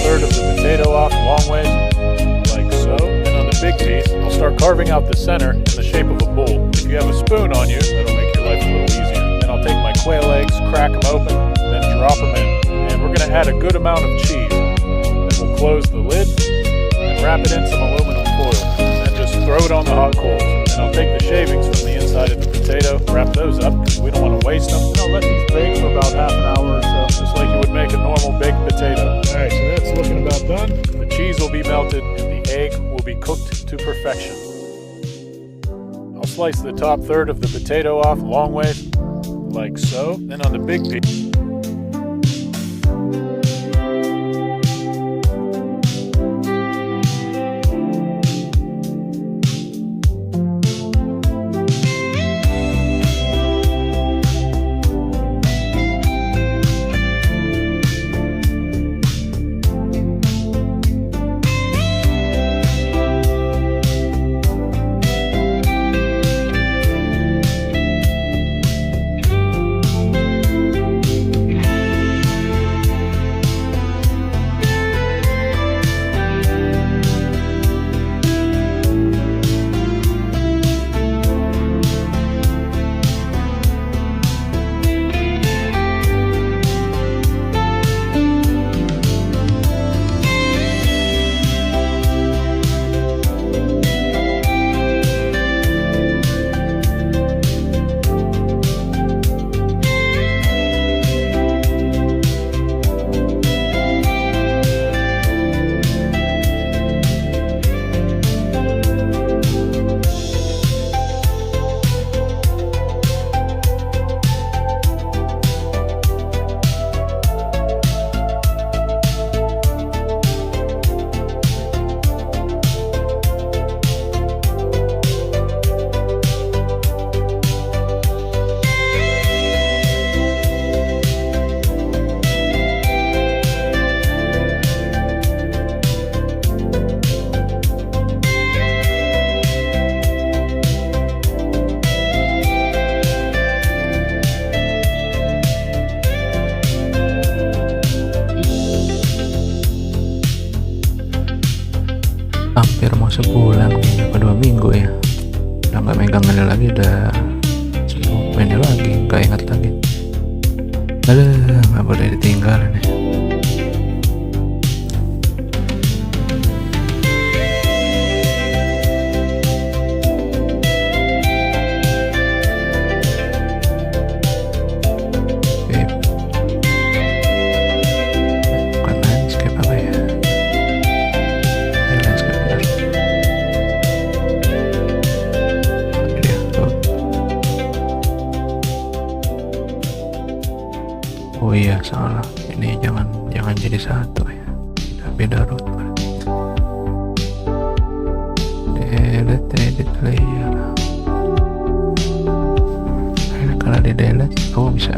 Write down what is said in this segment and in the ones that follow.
third of the potato off long ways, like so. And on the big piece, I'll start carving out the center in the shape of a bowl. If you have a spoon on you, that'll make your life a little easier. Then I'll take my quail eggs, crack them open, then drop them in. And we're going to add a good amount of cheese. Then we'll close the lid and wrap it in some aluminum foil. Then just throw it on the hot coals. And I'll take the shavings from the inside of the potato, wrap those up because we don't want to waste them. And I'll let these bake for about half an hour or so, just like you would make a normal baked potato. Alright, so that's looking about done. The cheese will be melted and the egg will be cooked to perfection. I'll slice the top third of the potato off long ways, like so. Then on the big piece, hampir mau sebulan kayaknya, apa 2 minggu ya, udah nggak megang ini lagi, udah ini lagi nggak ingat lagi. Aduh, nggak boleh ditinggal nih. Oh iya, salah, ini jangan jadi satu ya, beda root. Delete edit layer. Ini kalau di delete, oh bisa.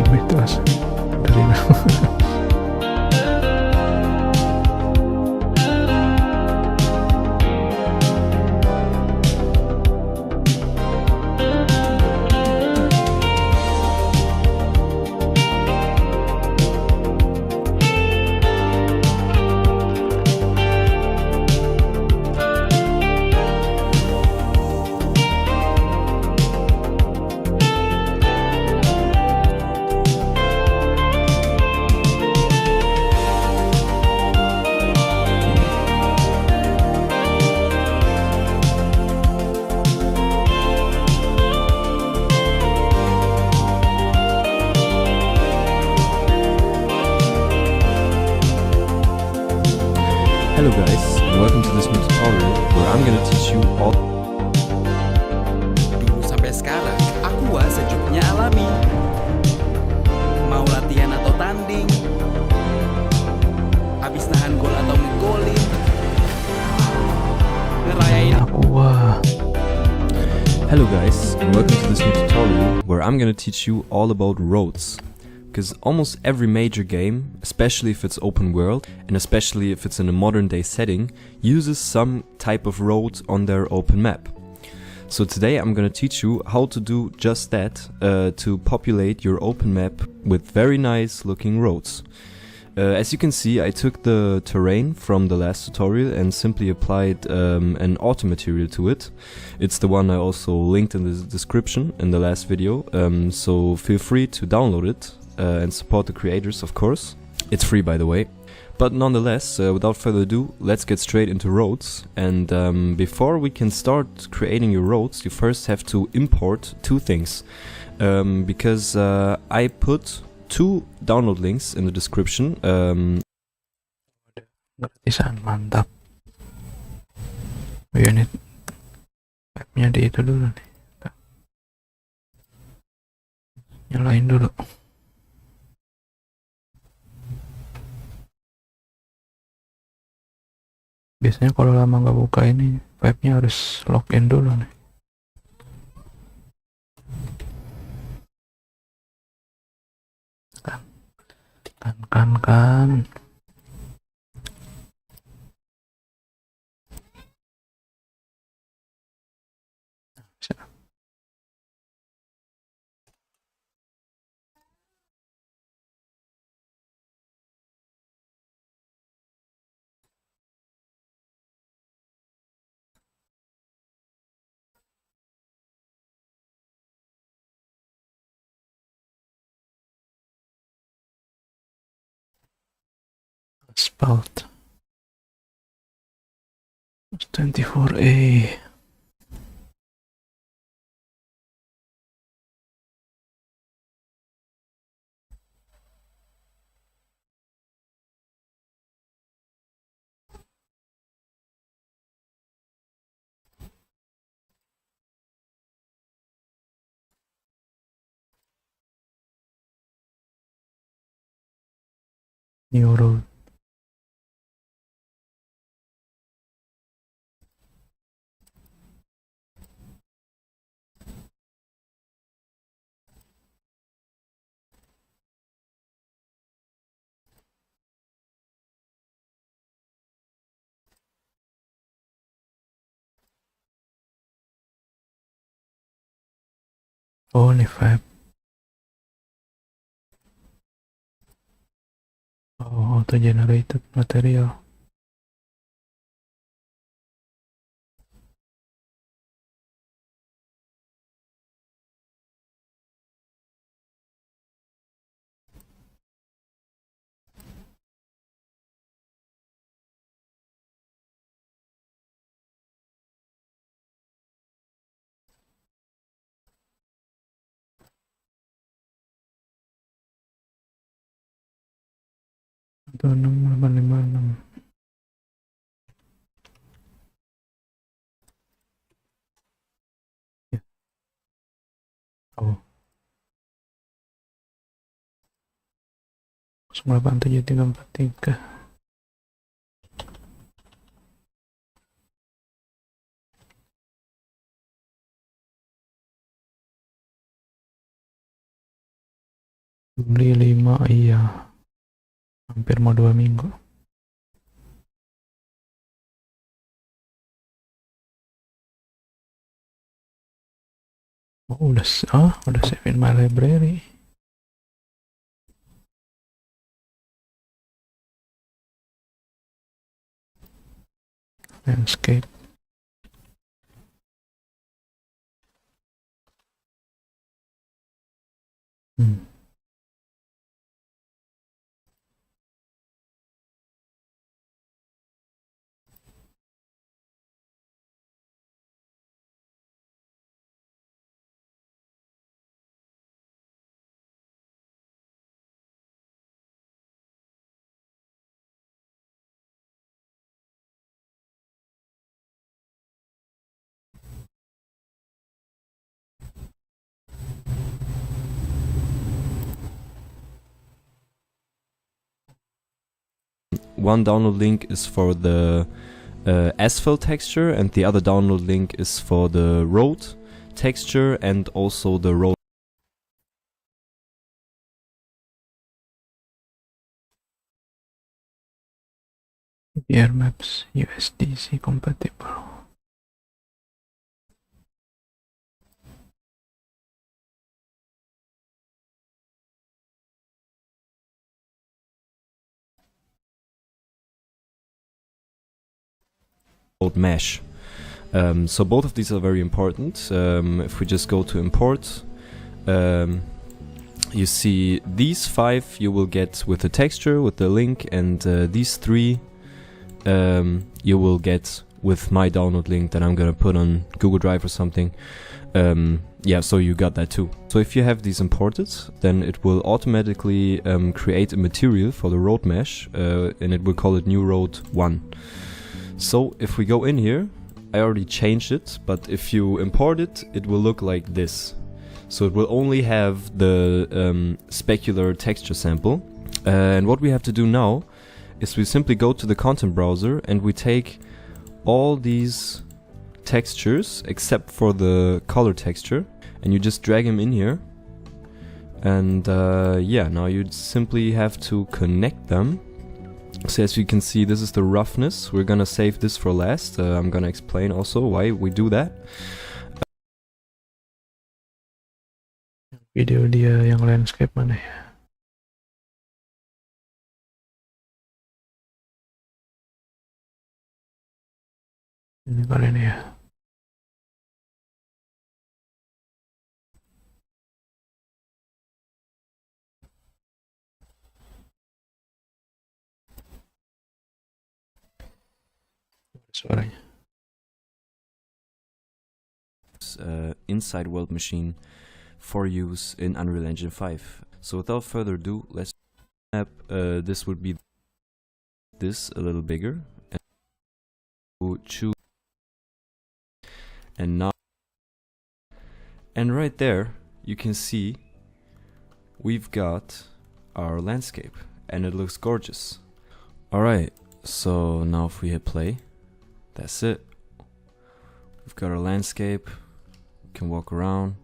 mitos dari nama. Hello guys, and welcome to this new tutorial where I'm gonna teach you all. Dulu sampai sekarang, aku sejuknya alami. Mau latihan atau tanding, habis nahan gol atau ngegolin, ngerayain Hello guys, and welcome to this new tutorial where I'm gonna teach you all about roads. Because almost every major game, especially if it's open world, and especially if it's in a modern day setting, uses some type of road on their open map. So today I'm gonna teach you how to do just that, to populate your open map with very nice looking roads. As you can see, I took the terrain from the last tutorial and simply applied an auto material to it. It's the one I also linked in the description in the last video, so feel free to download it. And support the creators, of course. It's free, by the way. But nonetheless, without further ado, let's get straight into roads. And before we can start creating your roads, you first have to import two things. Because I put two download links in the description. Gratisan, mantap. Unit webnya di itu dulu nih. Nyalain dulu. Biasanya kalau lama nggak buka ini, webnya harus login dulu nih. Kan. Asphalt 24A. New road. Oh, ini vape. Oh, auto generated material. Itu 6856. Ya. Oh. 087343. Beli 5, iya. Hampir mau 2 minggu. Oh, udah save in my library. Landscape. One download link is for the asphalt texture, and the other download link is for the road texture and also the road. Gear maps USDC compatible. Mesh. So both of these are very important. If we just go to import, you see these 5 you will get with the texture, with the link, and these 3 you will get with my download link that I'm gonna put on Google Drive or something. Yeah, so you got that too. So if you have these imported, then it will automatically create a material for the road mesh, and it will call it new road 1. So if we go in here, I already changed it, but if you import it, it will look like this. So it will only have the specular texture sample. And what we have to do now is we simply go to the content browser and we take all these textures except for the color texture, and you just drag them in here. And yeah, now you simply have to connect them. So as you can see, this is the roughness. We're gonna save this for last. I'm gonna explain also why we do that. Video dia yang landscape mana ya? Ini kalian ya. Suaranya. Inside world machine for use in Unreal Engine 5. So without further ado, let's map. This would be this a little bigger, and choose, and now, and right there you can see we've got our landscape and it looks gorgeous. Alright, so now if we hit play, that's it. We've got our landscape, we can walk around,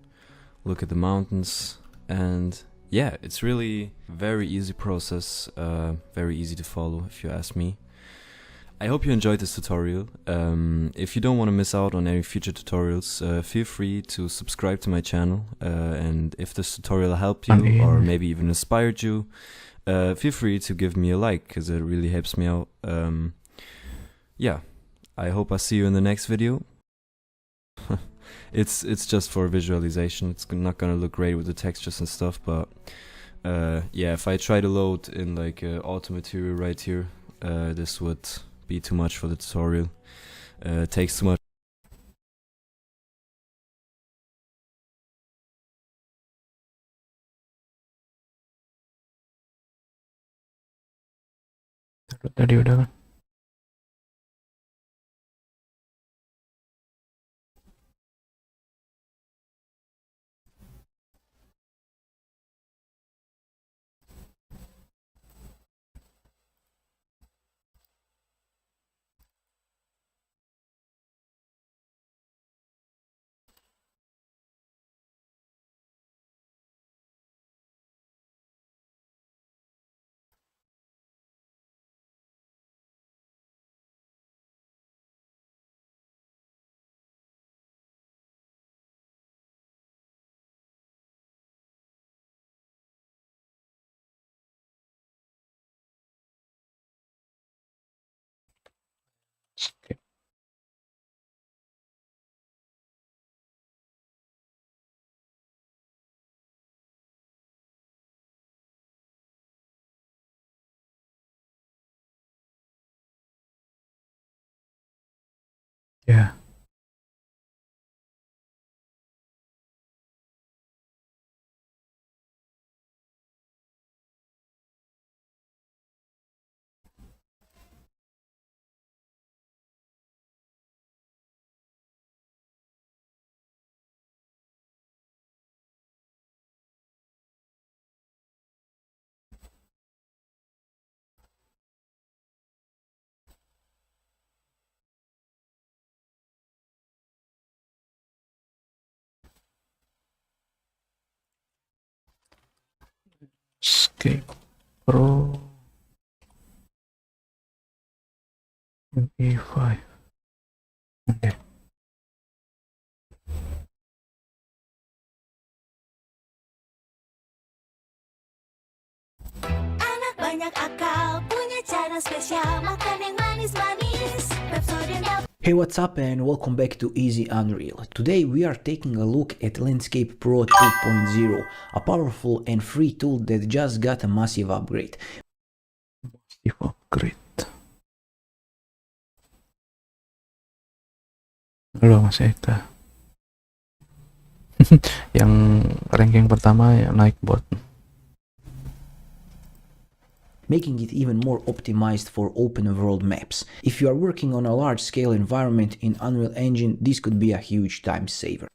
look at the mountains, and yeah, it's really very easy process, very easy to follow if you ask me. I hope you enjoyed this tutorial. If you don't want to miss out on any future tutorials, feel free to subscribe to my channel, and if this tutorial helped you or maybe even inspired you, feel free to give me a like, because it really helps me out. Yeah, I hope I see you in the next video. It's just for visualization. It's not gonna look great with the textures and stuff, but yeah, if I try to load in like auto material right here, this would be too much for the tutorial. It takes too much. Tadi udah kan? Ya. Escape Pro MP5. Oke. Anak banyak akal, punya cara spesial, makan yang manis-manis. Pepsodent. Hey, what's up and welcome back to Easy Unreal. Today we are taking a look at Landscape Pro 2.0, a powerful and free tool that just got a massive upgrade. Massive upgrade. Halo Mas Eka. Yang ranking pertama ya naik bot. Making it even more optimized for open world maps. If you are working on a large scale environment in Unreal Engine, this could be a huge time saver.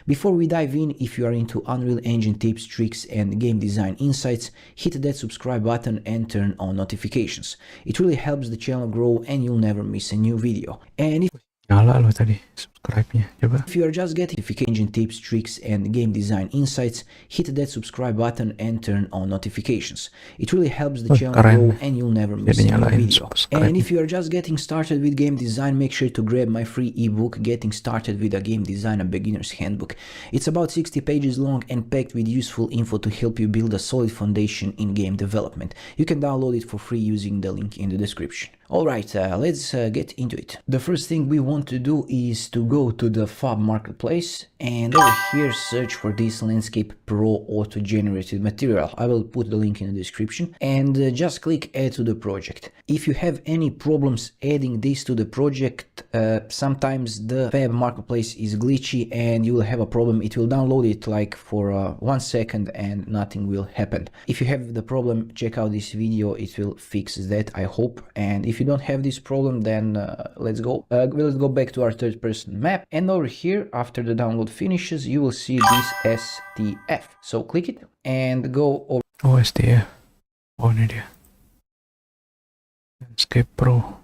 Before we dive in, if you are into Unreal Engine tips, tricks and game design insights, hit that subscribe button and turn on notifications. It really helps the channel grow and you'll never miss a new video. And Nyala lo tadi subscribe-nya. Coba. if you are just getting engine tips, tricks and game design insights, hit that subscribe button and turn on notifications. It really helps the channel keren. grow and you'll never miss Jadi a new nyalain video. subscribe. And if you are just getting started with game design, make sure to grab my free ebook, Getting Started with a Game Design, a Beginner's Handbook. It's about 60 pages long and packed with useful info to help you build a solid foundation in game development. You can download it for free using the link in the description. Alright, let's get into it. The first thing we want to do is to go to the Fab Marketplace and over here search for this Landscape Pro auto-generated material. I will put the link in the description and just click add to the project. If you have any problems adding this to the project, sometimes the Fab Marketplace is glitchy and you will have a problem. It will download it like for 1 second and nothing will happen. If you have the problem, check out this video, it will fix that, I hope. And if you don't have this problem, then let's go back to our third person map, and over here after the download finishes you will see this STF, so click it and go over Oh, STF. Oh, ini dia. Landscape Pro.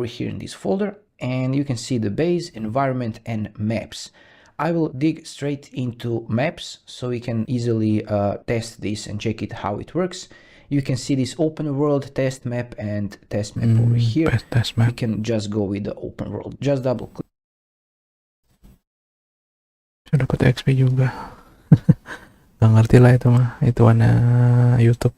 here in this folder and you can see the base, environment and maps. I will dig straight into maps so we can easily test this and check it how it works. You can see this open world, test map and test map over here. Test We map. can just go with the open world, just double click. Sudah dapat XP juga. Gak ngerti lah itu mah. Itu warna YouTube.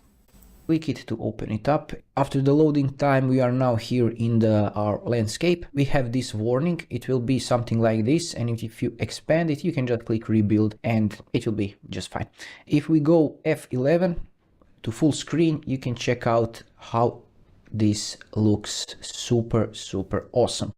Click it to open it up. After the loading time, we are now here in our landscape. We have this warning. It will be something like this, and if you expand it, you can just click rebuild and it will be just fine. If we go F11 to full screen, you can check out how this looks super awesome.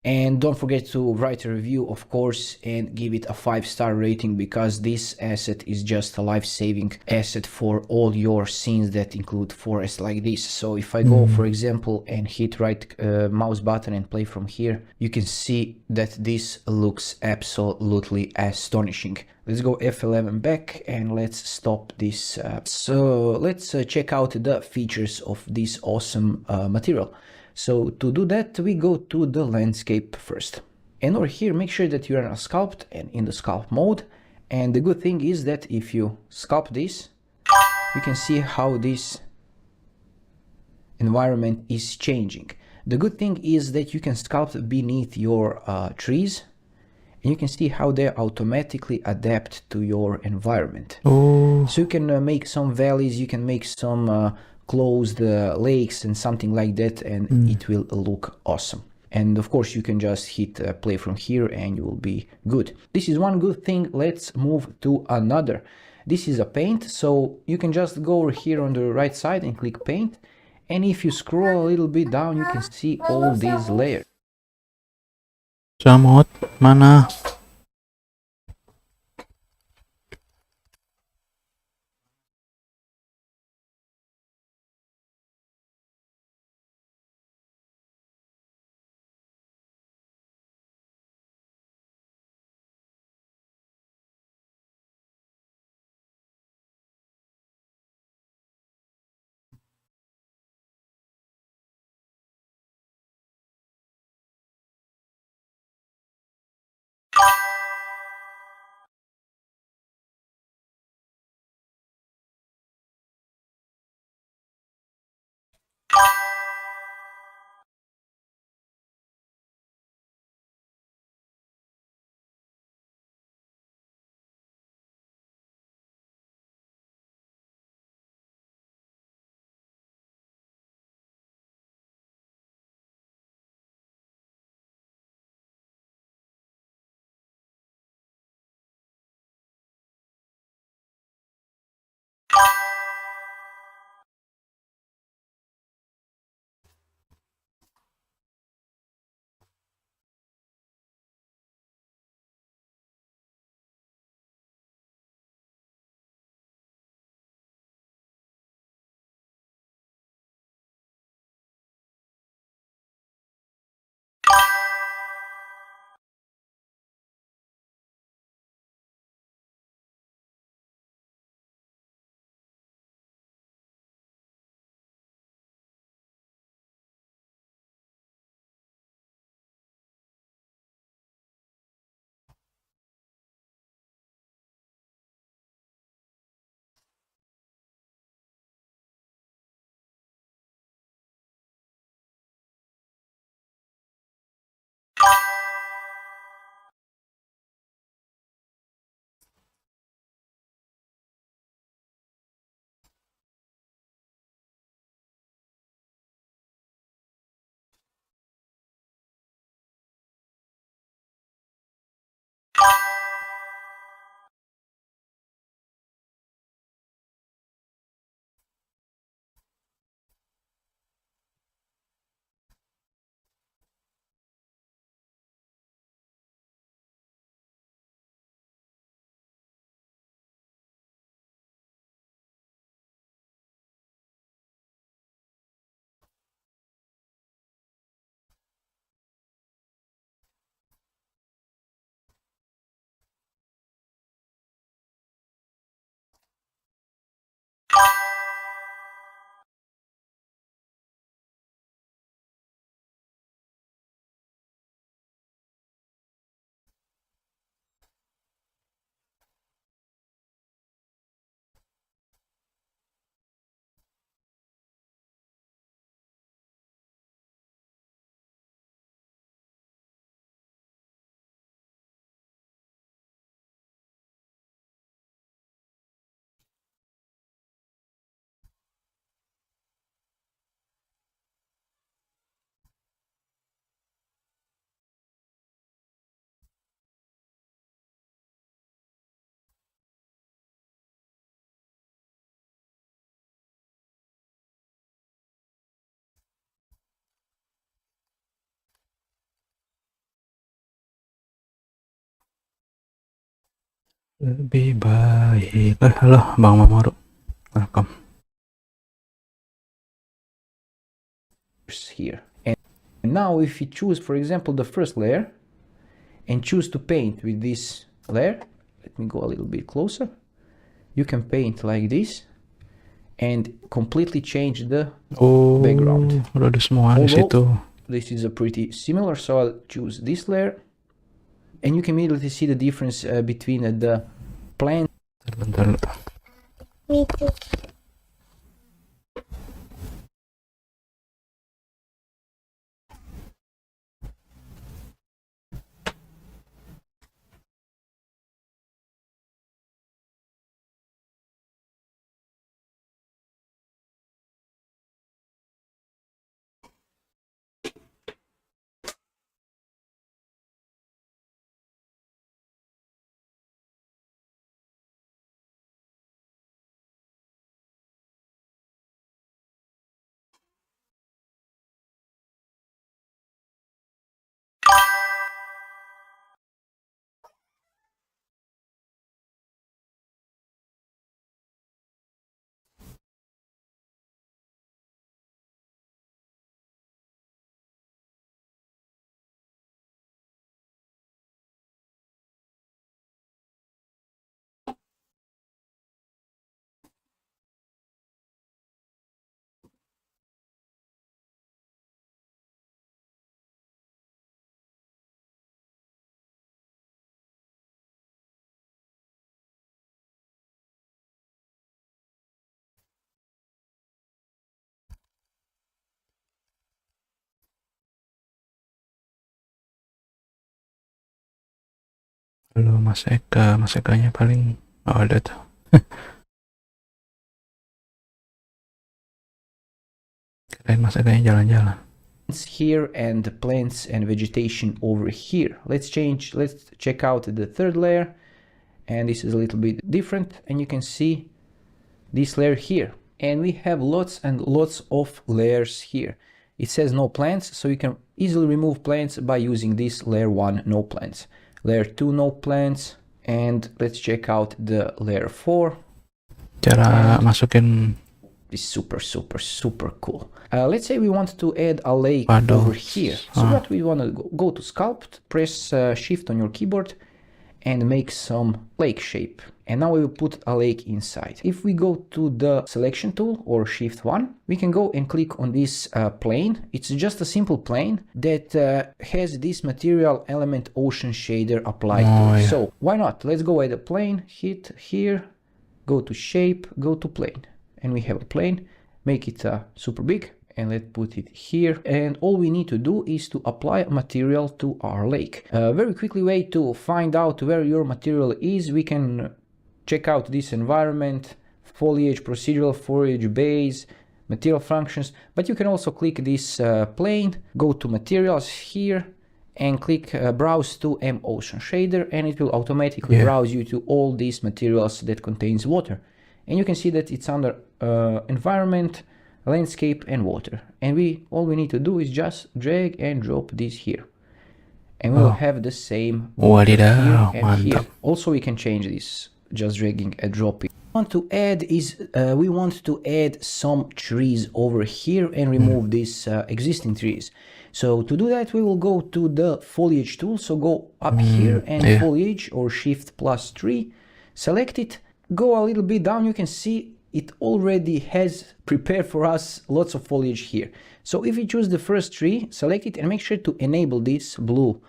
And don't forget to write a review, of course, and give it a 5-star rating, because this asset is just a life-saving asset for all your scenes that include forests like this. So if I go, for example, and hit right mouse button and play from here, you can see that this looks absolutely astonishing. Let's go F11 back and let's stop this. So let's check out the features of this awesome material. So to do that, we go to the landscape first. And over here, make sure that you're in a sculpt and in the sculpt mode. And the good thing is that if you sculpt this, you can see how this environment is changing. The good thing is that you can sculpt beneath your trees, and you can see how they automatically adapt to your environment. Oh, So you can make some valleys, you can make some closed lakes and something like that, and it will look awesome. And of course you can just hit play from here and you will be good. This is one good thing. Let's move to another. This is a paint, so you can just go over here on the right side and click paint, and if you scroll a little bit down you can see all these layers. Samut, mana? Lebih baik. Halo, Bang Mamoru. Welcome. Here. And now if you choose, for example, the first layer and choose to paint with this layer, let me go a little bit closer. You can paint like this and completely change the background. Udah ada semua di situ. This is a pretty similar, so I'll choose this layer and you can immediately see the difference between the plant. Bentar. Me too. Halo Mas Eka, Mas Ekanya paling ada tuh. Kirain Mas Ekanya jalan-jalan. Here and the plants and vegetation over here. Let's check out the third layer, and this is a little bit different, and you can see this layer here, and we have lots and lots of layers here. It says no plants, so you can easily remove plants by using this layer 1 no plants, layer 2 no plants, and let's check out the layer 4. Cara masukin Is super cool. Let's say we want to add a lake Waduh. over here. So what we want to go to sculpt, press shift on your keyboard and make some lake shape. And now we will put a lake inside. If we go to the selection tool or shift 1, we can go and click on this plane. It's just a simple plane that has this material element ocean shader applied to it. yeah. So why not? Let's go at the plane, hit here, go to shape, go to plane. And we have a plane, make it super big, and let's put it here. And all we need to do is to apply material to our lake. A very quickly way to find out where your material is, we can check out this environment, foliage, procedural foliage, base, material functions, but you can also click this plane, go to materials here, and click browse to M Ocean Shader, and it will automatically browse you to all these materials that contains water. And you can see that it's under environment, landscape, and water. And all we need to do is just drag and drop this here. And we'll have the same water here and here. Also, we can change this, just dragging and dropping. We want to add some trees over here and remove these existing trees. So to do that, we will go to the foliage tool. So go up here and foliage or shift +3, select it. Go a little bit down, you can see it already has prepared for us lots of foliage here. So if you choose the first tree, select it and make sure to enable this blue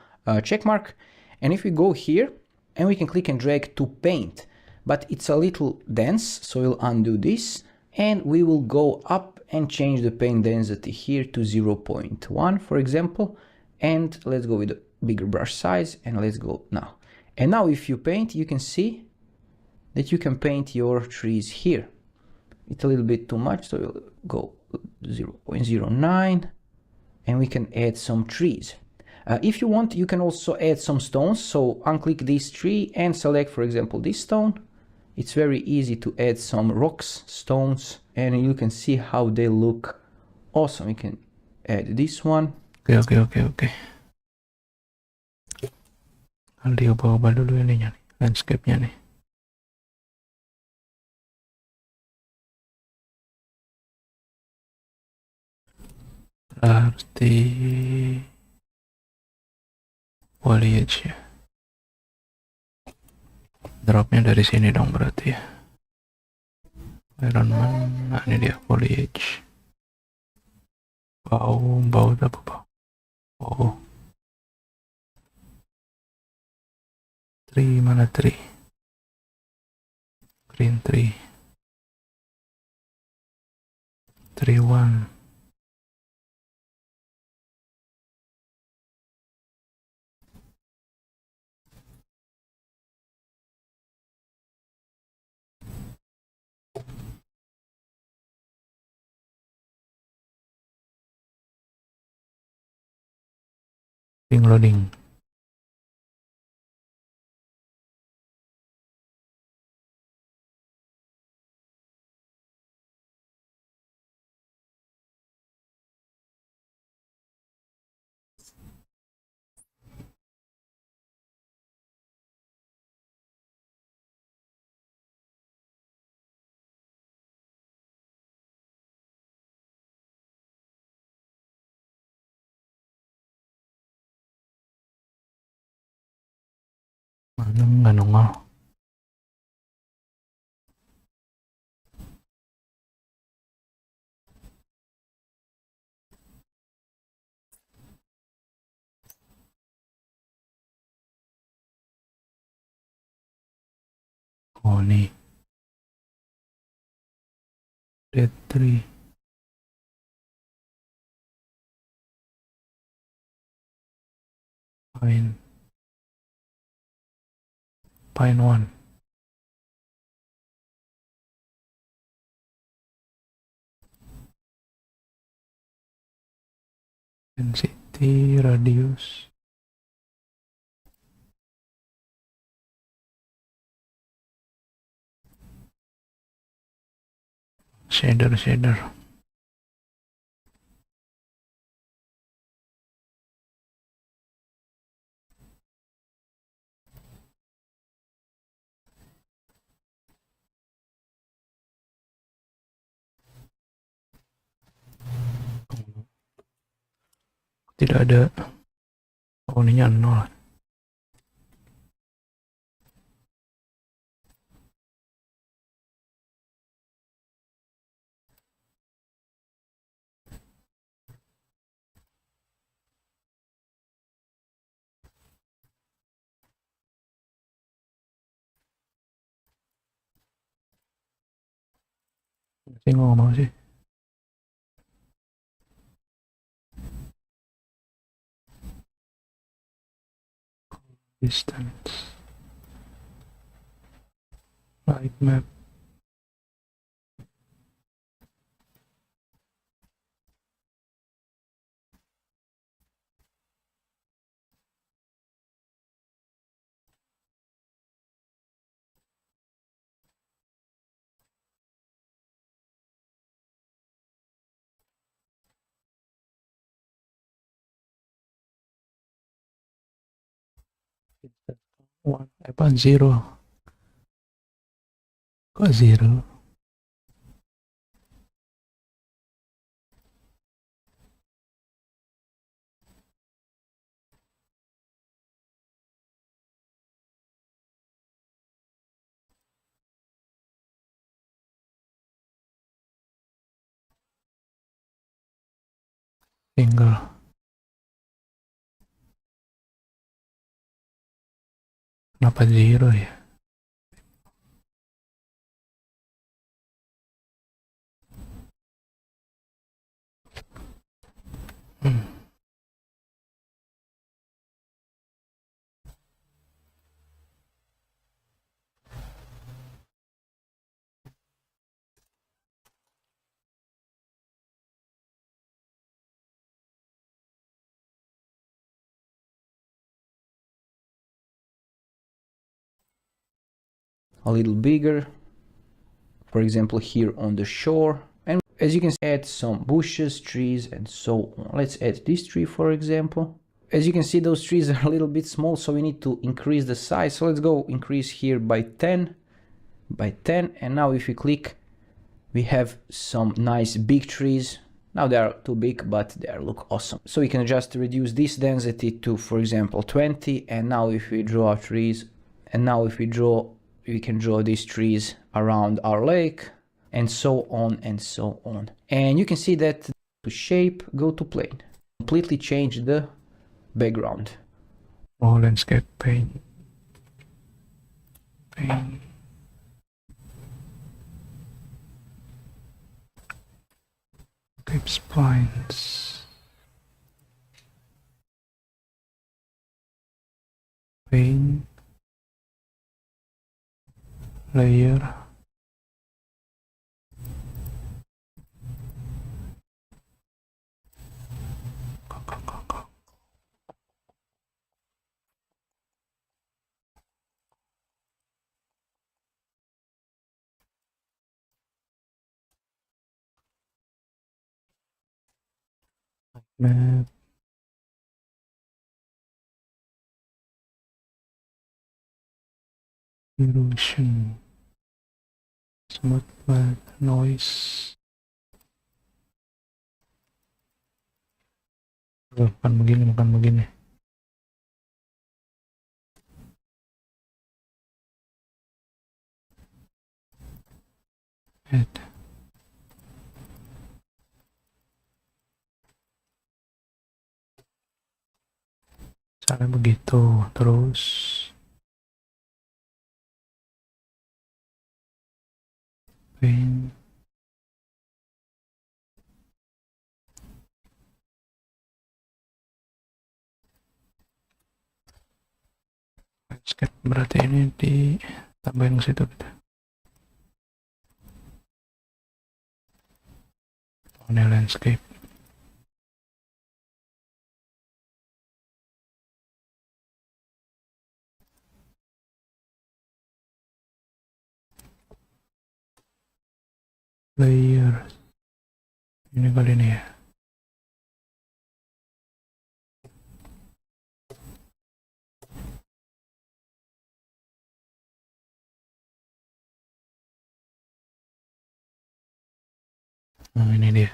check mark. And if we go here, and we can click and drag to paint, but it's a little dense, so we'll undo this. And we will go up and change the paint density here to 0.1, for example. And let's go with a bigger brush size, and let's go now. And now if you paint, you can see that you can paint your trees here. It's a little bit too much, so we'll go 0.09, and we can add some trees. If you want, you can also add some stones. So unclick this tree and select, for example, this stone. It's very easy to add some rocks, stones, and you can see how they look awesome. We can add this one. Oke. Nanti ubah dulu ininya nih, landscape-nya nih. Harus di foliage ya. Dropnya dari sini dong berarti ya. Environment, nah ini dia foliage. Bau apa bau? Oh. Tree, mana tree? Green tree. Tree 1. Loading. Mana nggak nongol? Oh nih. Dead tree. Fine. Pine one. Density, radius. Shader. Tidak ada. Oh, ininya 0. Sih ngomong sih. Distance. Right map. One. Apa? 0. Kok 0? Single. Kenapa 0 ya? A little bigger, for example here on the shore, and as you can add some bushes, trees, and so on. Let's add this tree, for example. As you can see, those trees are a little bit small, so we need to increase the size. So let's go increase here by 10, and now if we click, we have some nice big trees. Now they are too big, but they look awesome. So we can just reduce this density to, for example, 20, and now if we draw trees, and now if we can draw these trees around our lake, and so on and so on. And you can see that to shape, go to plane, completely change the background. Oh, landscape paint. Cape splines. Paint. Layer. Map. Erosion. Smooth black noise. Makan begini. Head. Misalnya begitu, terus paint. landscape, berarti ini ditambahin ke situ gitu. Ini landscape. Layer ini kali ini ya. Nah, ini dia.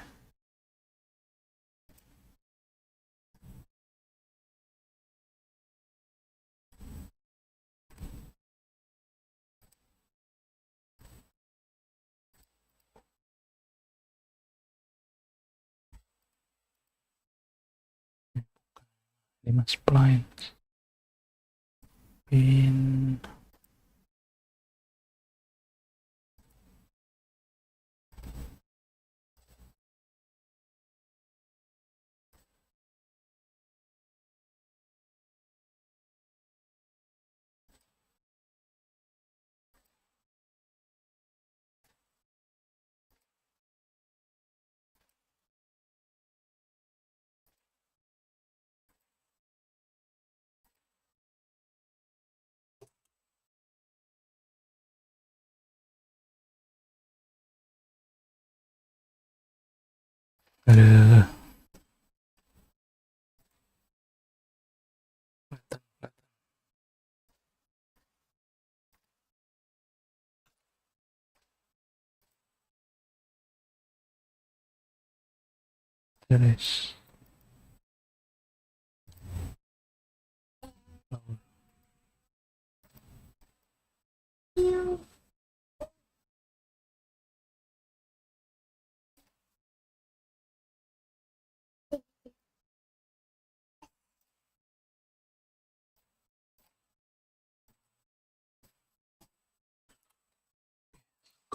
Lima splines. Pin. Ada. Terus.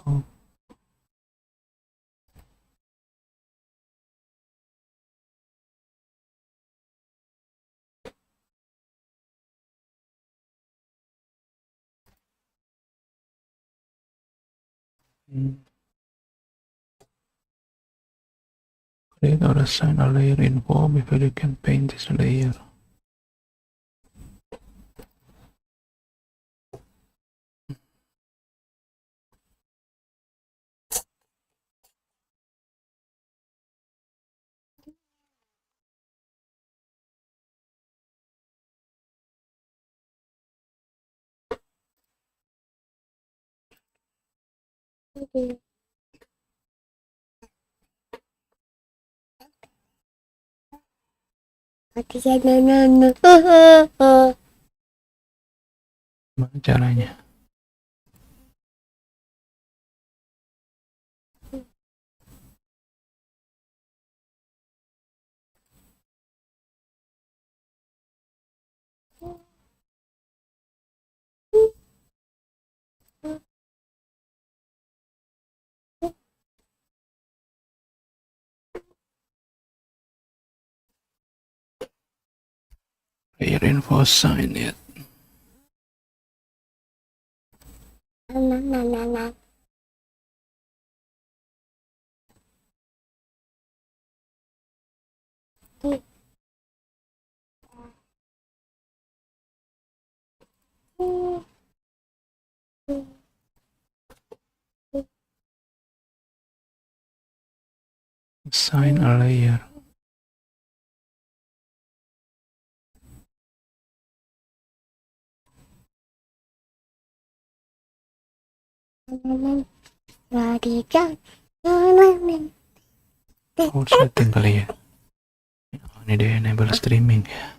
Kok create or assign a layer info before you can paint this layer. Gimana caranya? Layer info assign it. Assign a layer. Oh, setting kali ya. Oh, ini dia enable streaming ya.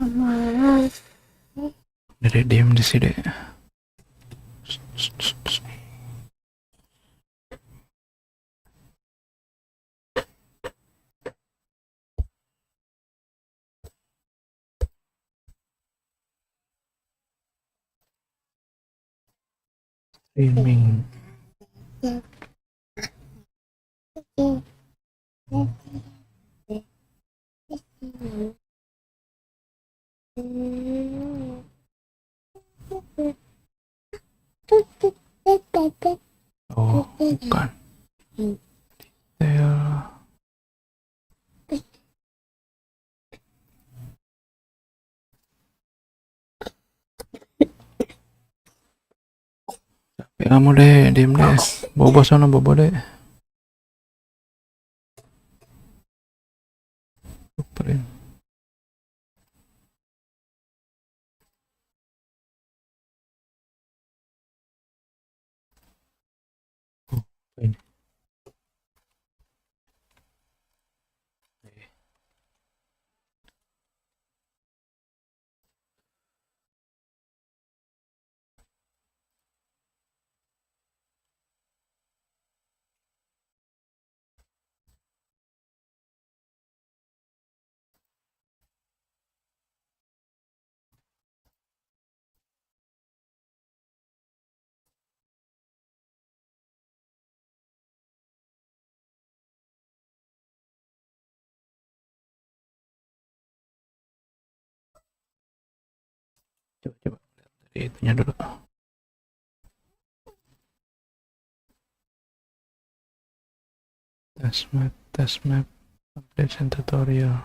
Dari diam di sini. Streaming. Oh, bukan. Teer. Capek kamu deh, diem deh. Bobo sana, bobo deh. Superin. Oh, ini. Coba dari itunya dulu. Test map, updates and tutorial.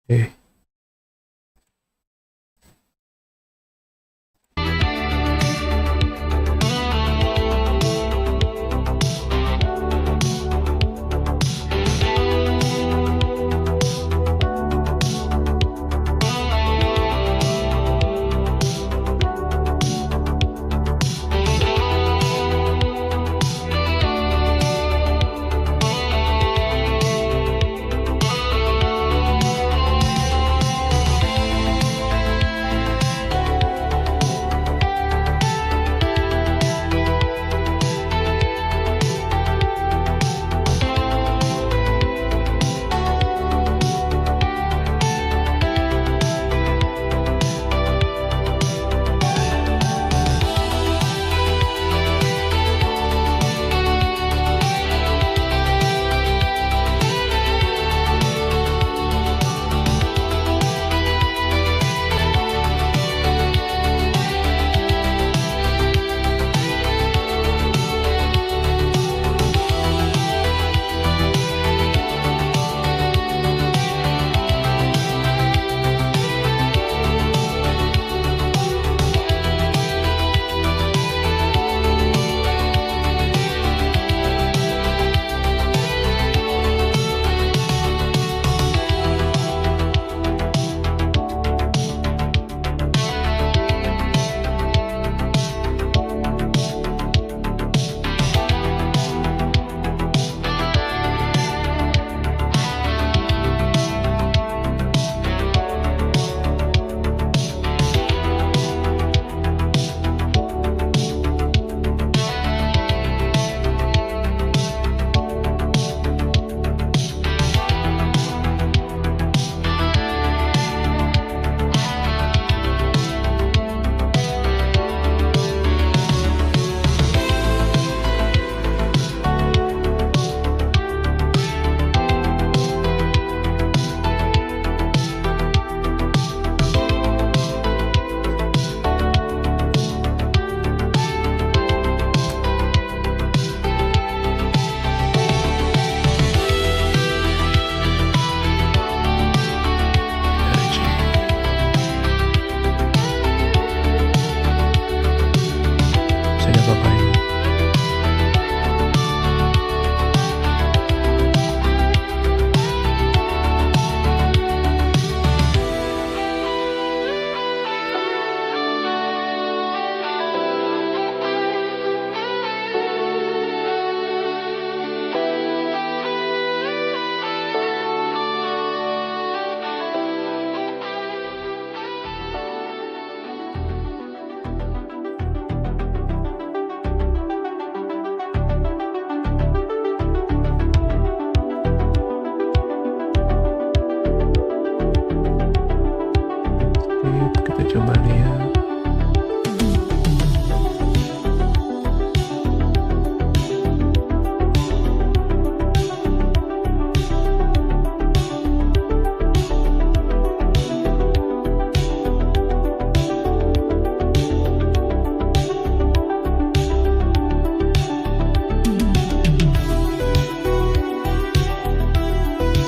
Eh,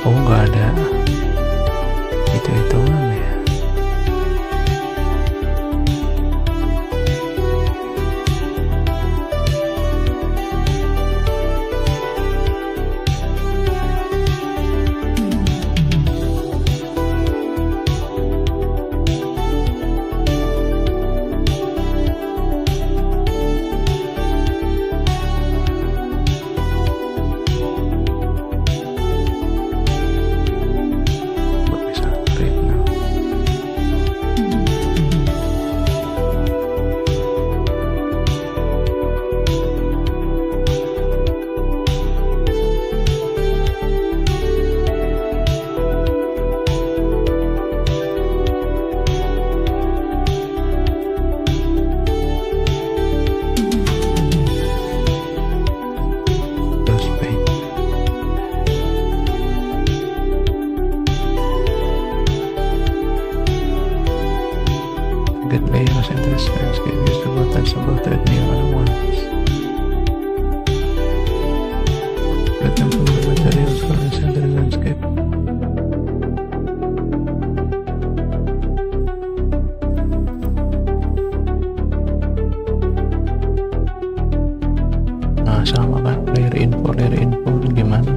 Oh, nggak ada hitungan ya. Nggak bisa read now. Terus paint. Good layers and this landscape used to buttons about the new other ones. Let them from the materials for the center landscape. Nah, sama kan layer info itu gimana?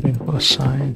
Info sign.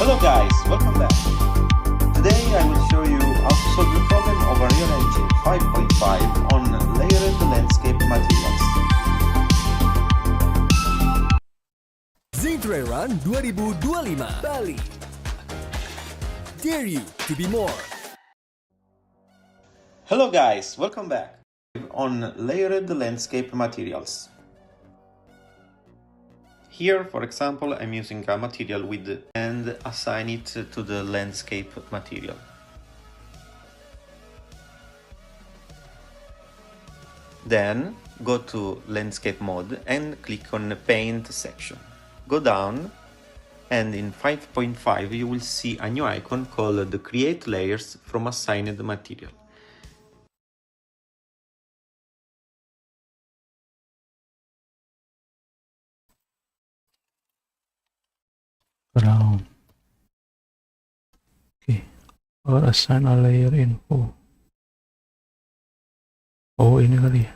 Hello guys, welcome back. Today I will show you how to solve the problem of Unreal Engine 5.5 on layered landscape materials. Zintre Run 2025 Bali. Dare you to be more. Hello guys, welcome back on layered landscape materials. Here, for example, I'm using a material with and assign it to the landscape material. Then go to landscape mode and click on the paint section. Go down and in 5.5 you will see a new icon called the create layers from assigned material. Brown. Oke. or assign a layer info. Oh, ini kali ya.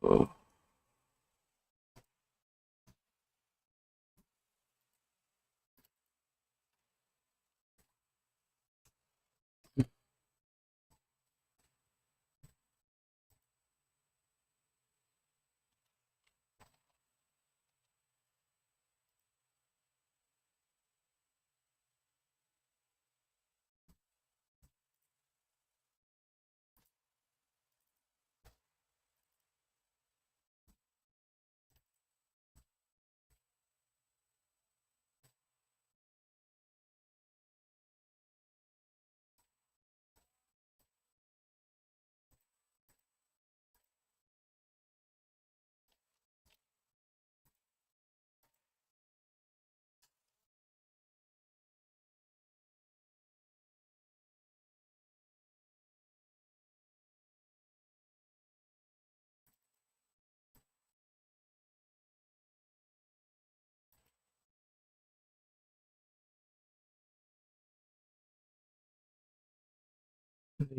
Oh.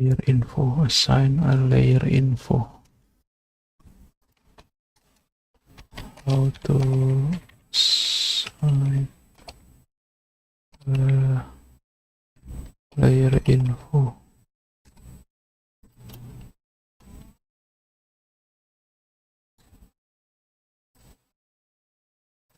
Layer info, assign a layer info. How to assign layer info.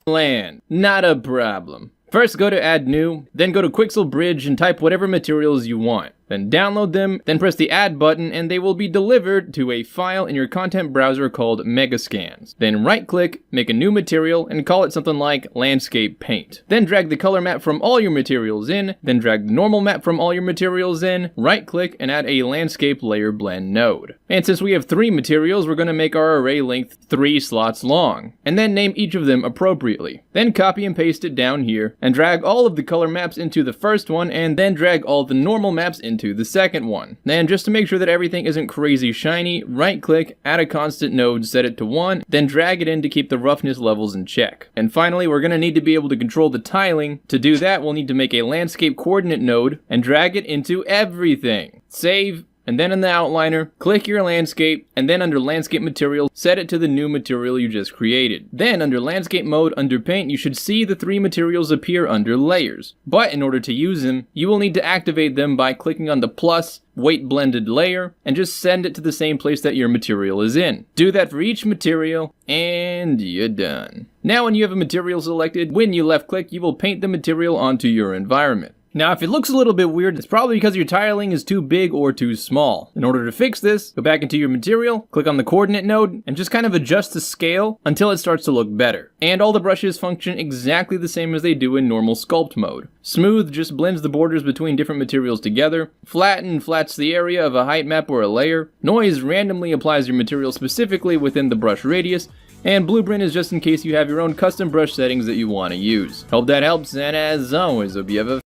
Land, not a problem. First go to add new, then go to Quixel Bridge and type whatever materials you want. Then download them, then press the add button and they will be delivered to a file in your content browser called Megascans. Then right click, make a new material and call it something like landscape paint. Then drag the color map from all your materials in, then drag the normal map from all your materials in, right click and add a landscape layer blend node. And since we have 3 materials, we're going to make our array length 3 slots long, and then name each of them appropriately. Then copy and paste it down here, and drag all of the color maps into the first one, and then drag all the normal maps into the second one. Then just to make sure that everything isn't crazy shiny, right click, add a constant node, set it to 1, then drag it in to keep the roughness levels in check. And finally, we're going to need to be able to control the tiling. To do that, we'll need to make a landscape coordinate node and drag it into everything. Save. And then in the outliner, click your landscape, and then under landscape material, set it to the new material you just created. Then under landscape mode, under paint, you should see the 3 materials appear under layers. But in order to use them, you will need to activate them by clicking on the plus, weight blended layer, and just send it to the same place that your material is in. Do that for each material, and you're done. Now when you have a material selected, when you left click, you will paint the material onto your environment. Now, if it looks a little bit weird, it's probably because your tiling is too big or too small. In order to fix this, go back into your material, click on the coordinate node, and just kind of adjust the scale until it starts to look better. And all the brushes function exactly the same as they do in normal sculpt mode. Smooth just blends the borders between different materials together. Flatten flats the area of a height map or a layer. Noise randomly applies your material specifically within the brush radius. And blueprint is just in case you have your own custom brush settings that you want to use. Hope that helps, and as always, hope you have a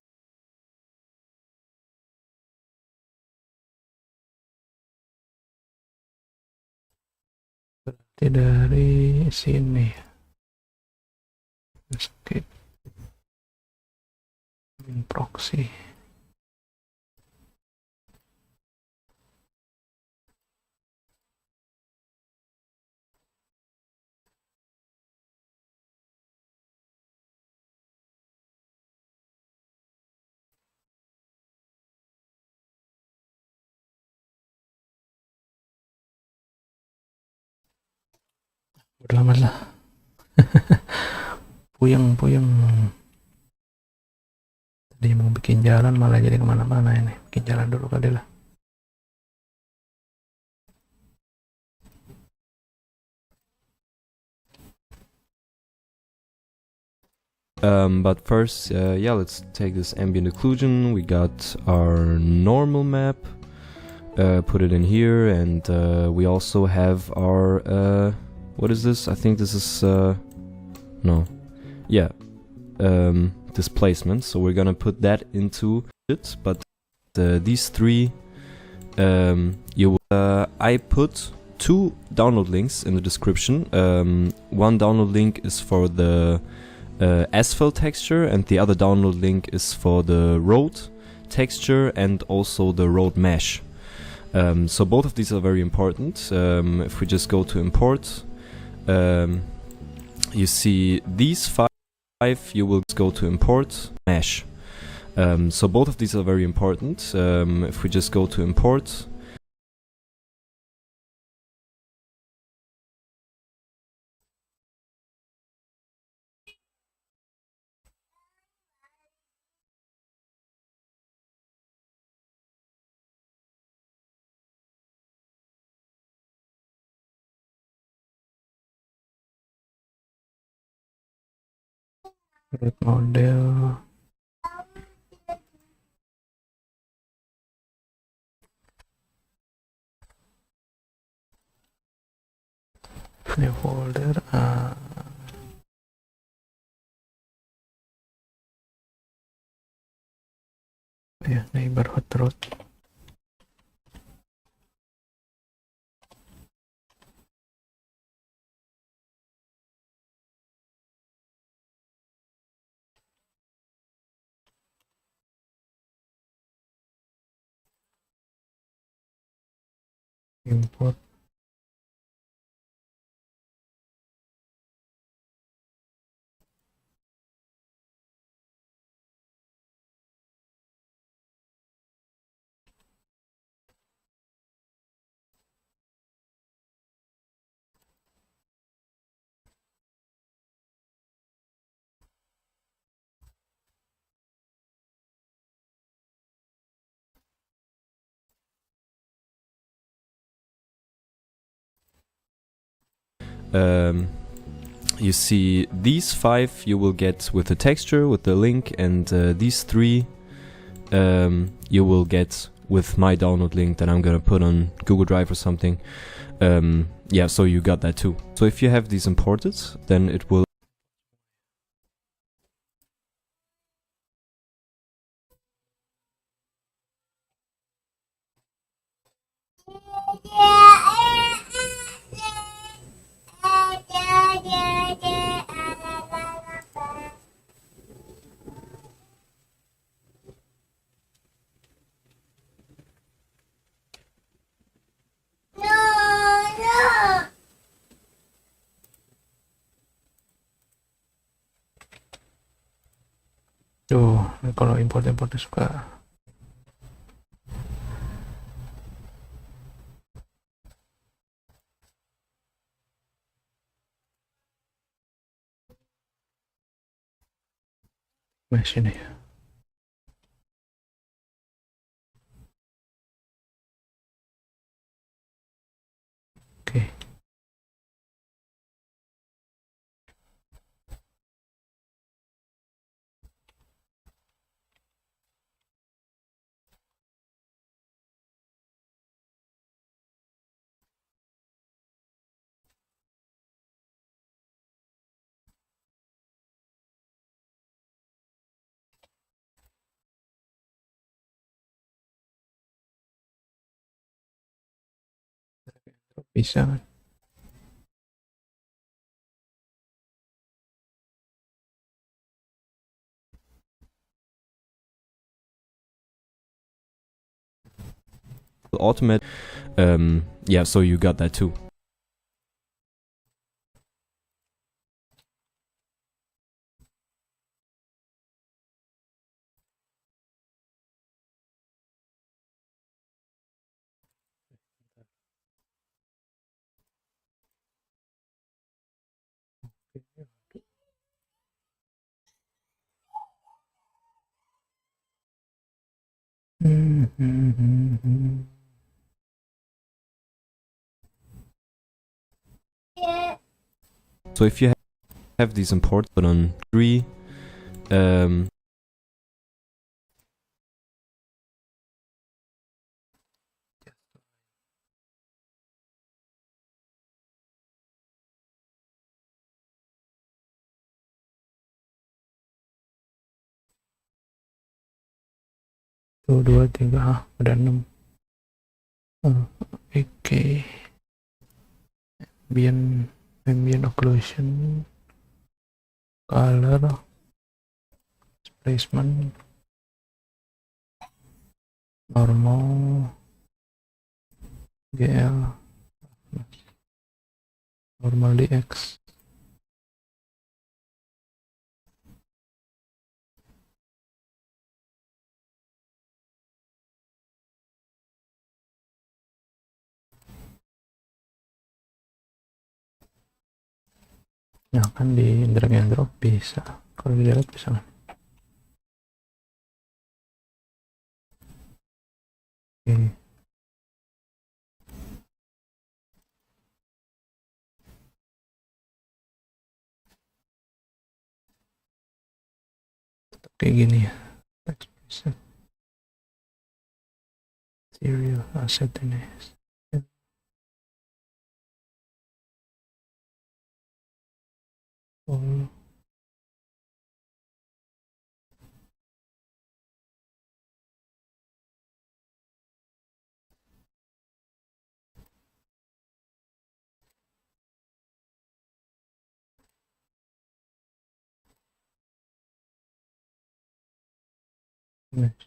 dari sini escape proxy. Udah amat lah. Puyeng. Tadi mau bikin jalan malah jadi kemana-mana ini. Bikin jalan dulu kali lah. But first, yeah, let's take this ambient occlusion. We got our normal map. Put it in here, and we also have our what is this? I think this is no, yeah, displacement. So we're gonna put that into it. But these 3 I put 2 download links in the description. One download link is for the asphalt texture, and the other download link is for the road texture and also the road mesh. So both of these are very important. If we just go to import, you see these 5, you will go to import mesh. So both of these are very important. If we just go to import, Root model. New folder. Ya, neighborhood root. Import. you see these 5 you will get with the texture, with the link, and these 3 you will get with my download link that I'm gonna put on Google Drive or something. Yeah, so you got that too. So if you have these imported, then it will Tuh, kalau import-import suka mesh ini ya. Oke. Bisa kan? automate. Yeah, so you got that too. So if you have these imports, but on 3, Tuh, 2, 3, ada 6. Okay. Ambient occlusion, color, displacement, normal, GL, normal DX. Ya kan di drag and drop bisa, kalau di delete bisa kan? Oke. Tetap kayak gini ya. Preset. Serial asset ini. Oh. Nice.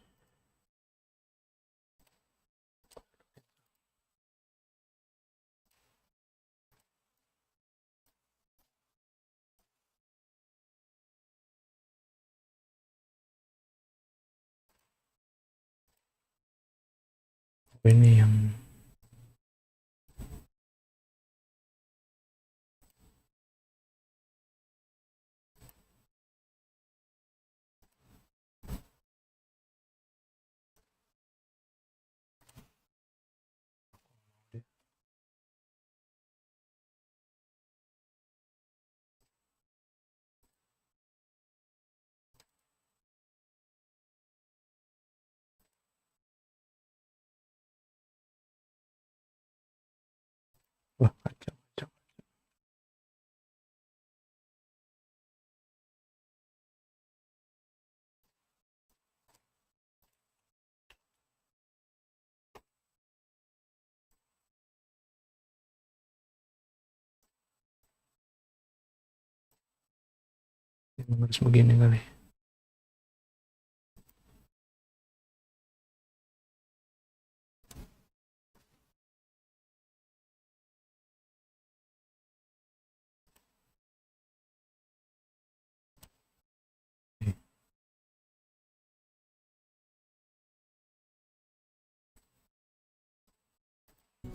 Ini yang wah kacau. Emang harus begini kali.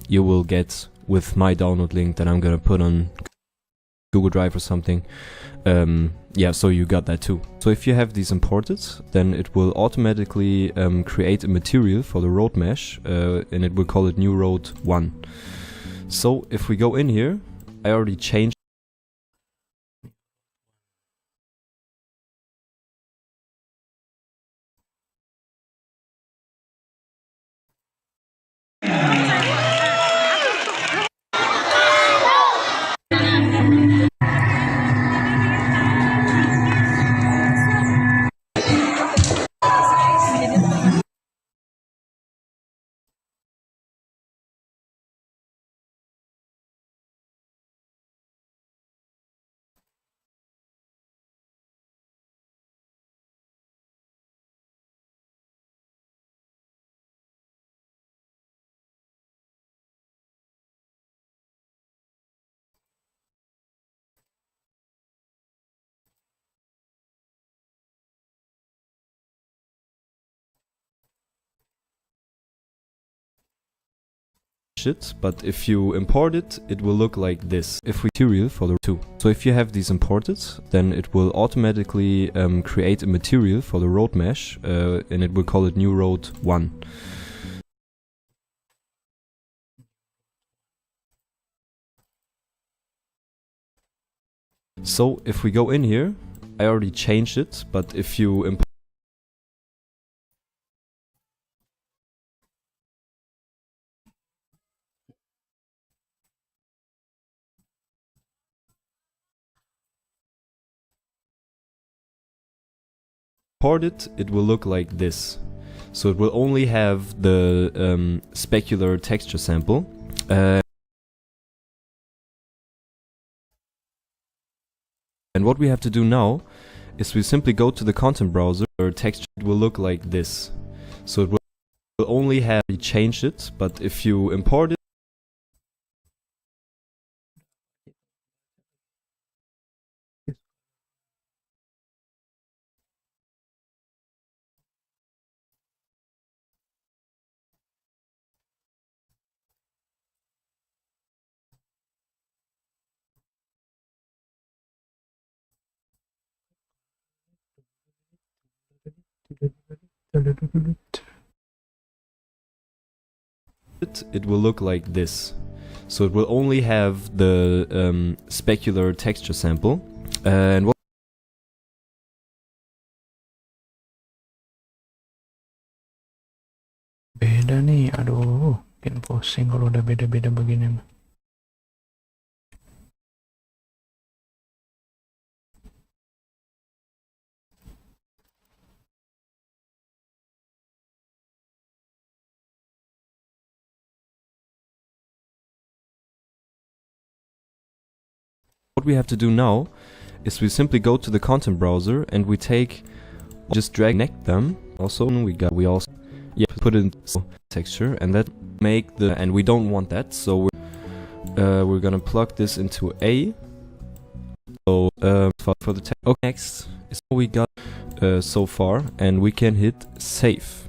You will get with my download link that I'm gonna put on Google Drive or something. Yeah, so you got that too. So if you have these imported, then it will automatically create a material for the road mesh, and it will call it new road 1. So if we go in here, I already changed. It, but if you import it, it will look like this. If we material for the 2. So if you have these imported, then it will automatically create a material for the road mesh, and it will call it new road 1. So if we go in here, I already changed it, but if you import it, it will look like this. So it will only have the specular texture sample. And what we have to do now is we simply go to the content browser. Our texture will look like this. So it will only have changed it, but if you import it, it will look like this. So it will only have the specular texture sample. And what Beda nih, aduh, bikin pusing kalau udah beda-beda begini mah. we have to do now is we simply go to the content browser and we just drag connect them. Also we also put in texture, and that make the, and we don't want that, so we're gonna plug this into A. So for the text, okay, next is what we got so far, and we can hit save.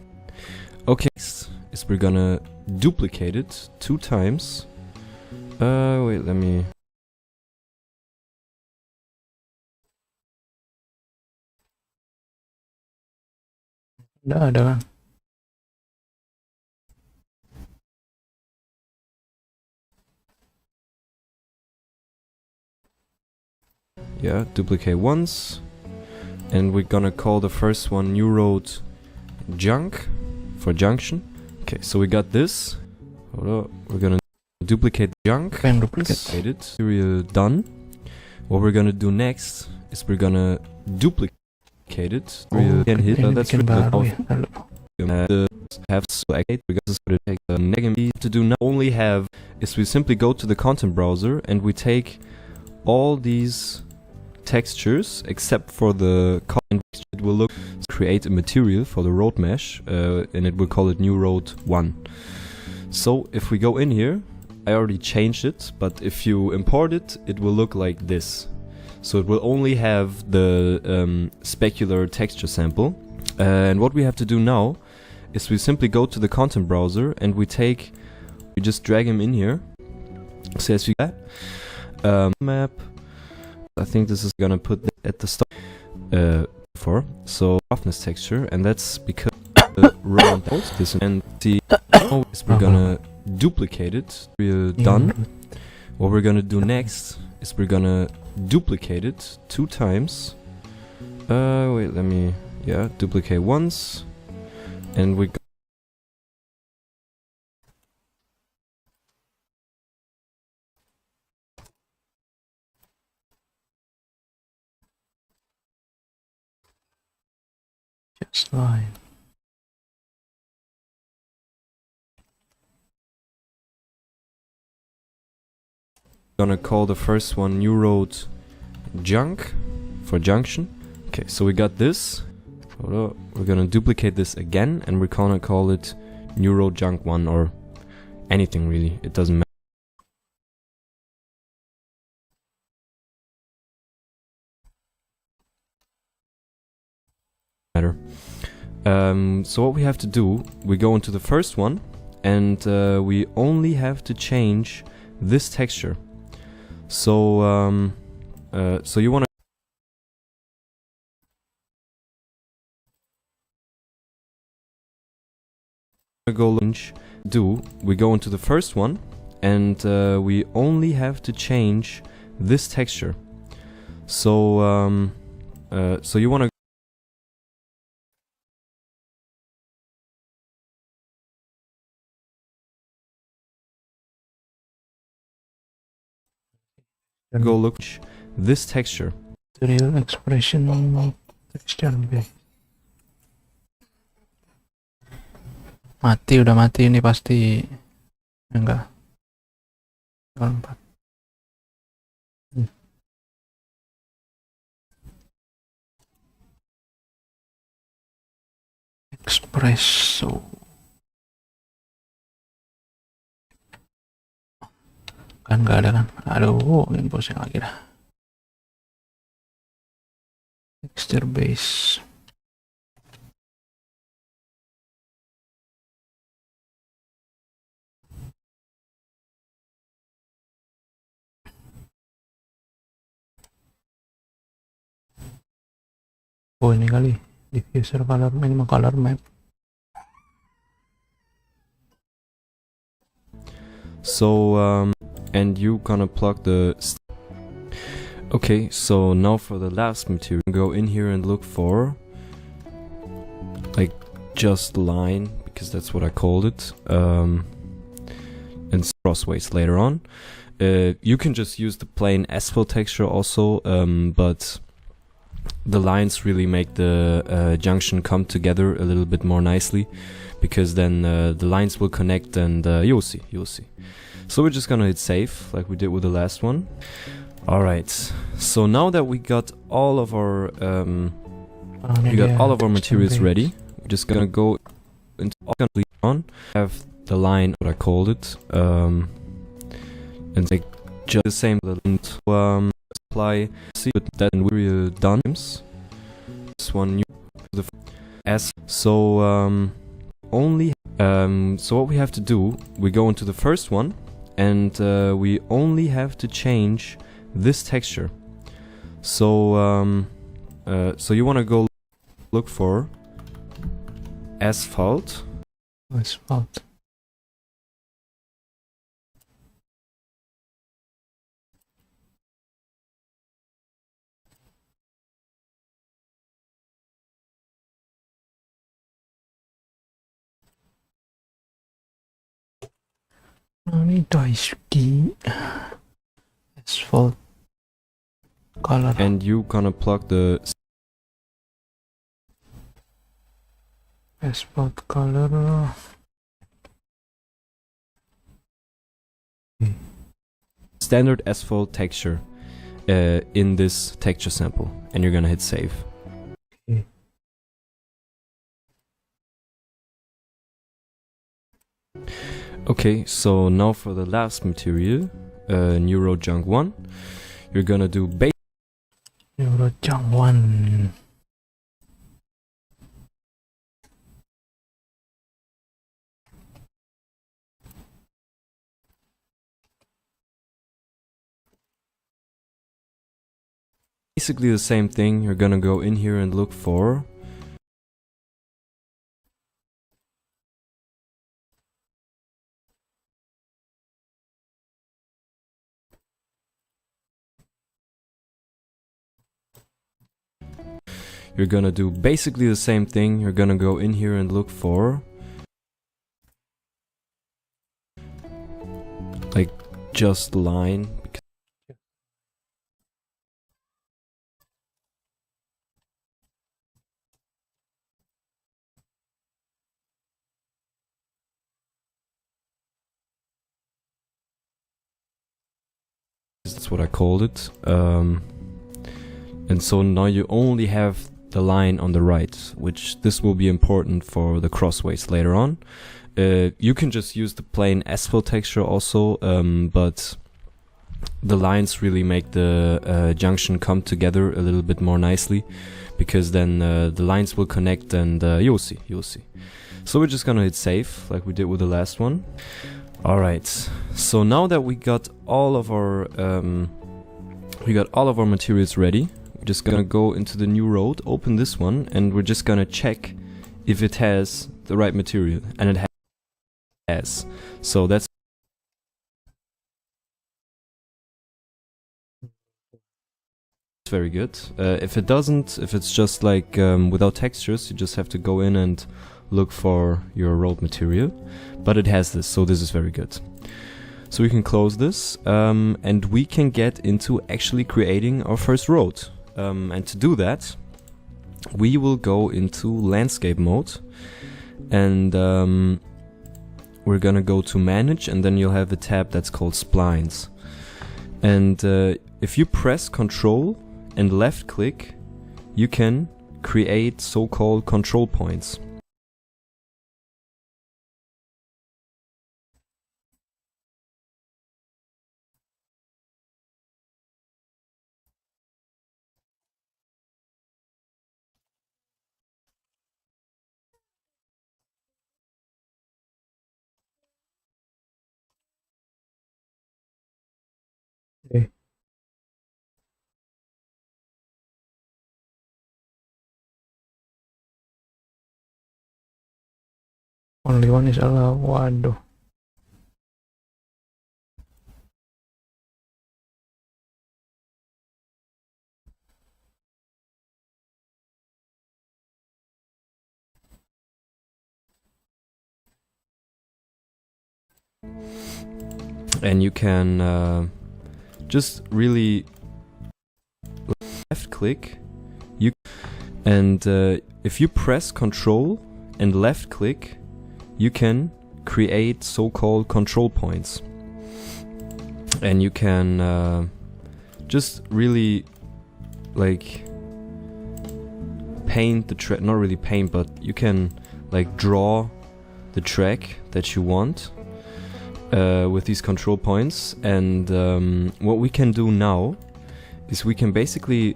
Okay, next is we're gonna duplicate it 2 times. Wait, let me. Udah ada kan? Yeah, duplicate once, and we're gonna call the first one new road junk for junction. Okay, so we got this. Hold up, we're gonna duplicate the junk. Pengen duplicate. It. We're done. What we're gonna do next is we're gonna duplicate it. We can hit that's bikin baru ya. have select because take the negative to do not only have is we simply go to the content browser and we take all these textures except for the content. It will create a material for the road mesh, and it will call it new road 1. So if we go in here, I already changed it, but if you import it, it will look like this. So it will only have the specular texture sample. And what we have to do now is we simply go to the content browser and we just drag him in here. So as you get map, I think this is gonna put at the start for so roughness texture, and that's because round this and the we're gonna duplicate it. We're done. What we're gonna do next is we're gonna duplicate it 2 times. Wait, let me duplicate once, and we Just line. gonna call the first one new road junk for junction. Okay, so we got this. Hold up. We're gonna duplicate this again, and we're gonna call it new road junk 1 or anything really. It doesn't matter. So what we have to do, we go into the first one, and we only have to change this texture. So so you want to go we go into the first one, and we only have to change this texture. So so you want to go look this texture. The real expression texture. Udah mati ini pasti. Enggak. 4. Espresso. Kan nggak ada kan? Aduh, ini pusing lagi dah. Texture base. Oh ini kali diffuser color map, color map. So and you gonna plug the okay, so now for the last material, go in here and look for like just line, because that's what I called it, and crossways later on. You can just use the plain asphalt texture also, but the lines really make the junction come together a little bit more nicely, because then the lines will connect, and you'll see. So we're just gonna hit save like we did with the last one. Alright, so now that we got all of our materials ready, we're just gonna go into on, have the line what I called it, and like just the same to apply, see that we're done. This one new the as so only so what we have to do, we go into the first one, and we only have to change this texture. So so you want to go look for asphalt. Asphalt color. And you gonna plug the Asphalt color. standard asphalt texture in this texture sample, and you're gonna hit save. Okay. Okay, so now for the last material, Neurojunk 1, you're gonna do Neurojunk 1. basically the same thing. You're gonna go in here and look for You're gonna do basically the same thing. You're gonna go in here and look for like just line. That's what I called it. And so now you only have the line on the right, which this will be important for the crossways later on. You can just use the plain asphalt texture also, but the lines really make the junction come together a little bit more nicely, because then the lines will connect, and you'll see. So we're just gonna hit save like we did with the last one. Alright, so now that we got all of our materials ready, we're just gonna go into the new road, open this one, and we're just gonna check if it has the right material, and it has. So that's very good. If it doesn't, if it's just like without textures, you just have to go in and look for your road material, but it has this, so this is very good. So we can close this, and we can get into actually creating our first road. And to do that, we will go into landscape mode, and we're gonna go to manage, and then you'll have a tab that's called splines. And if you press Control and left click, you can create so-called control points. Eh. Only one is allowed. Waduh. And you can just really left click, and if you press Control and left click, you can create so-called control points. And you can just really like paint the track, not really paint, but you can like draw the track that you want with these control points. And what we can do now is we can basically,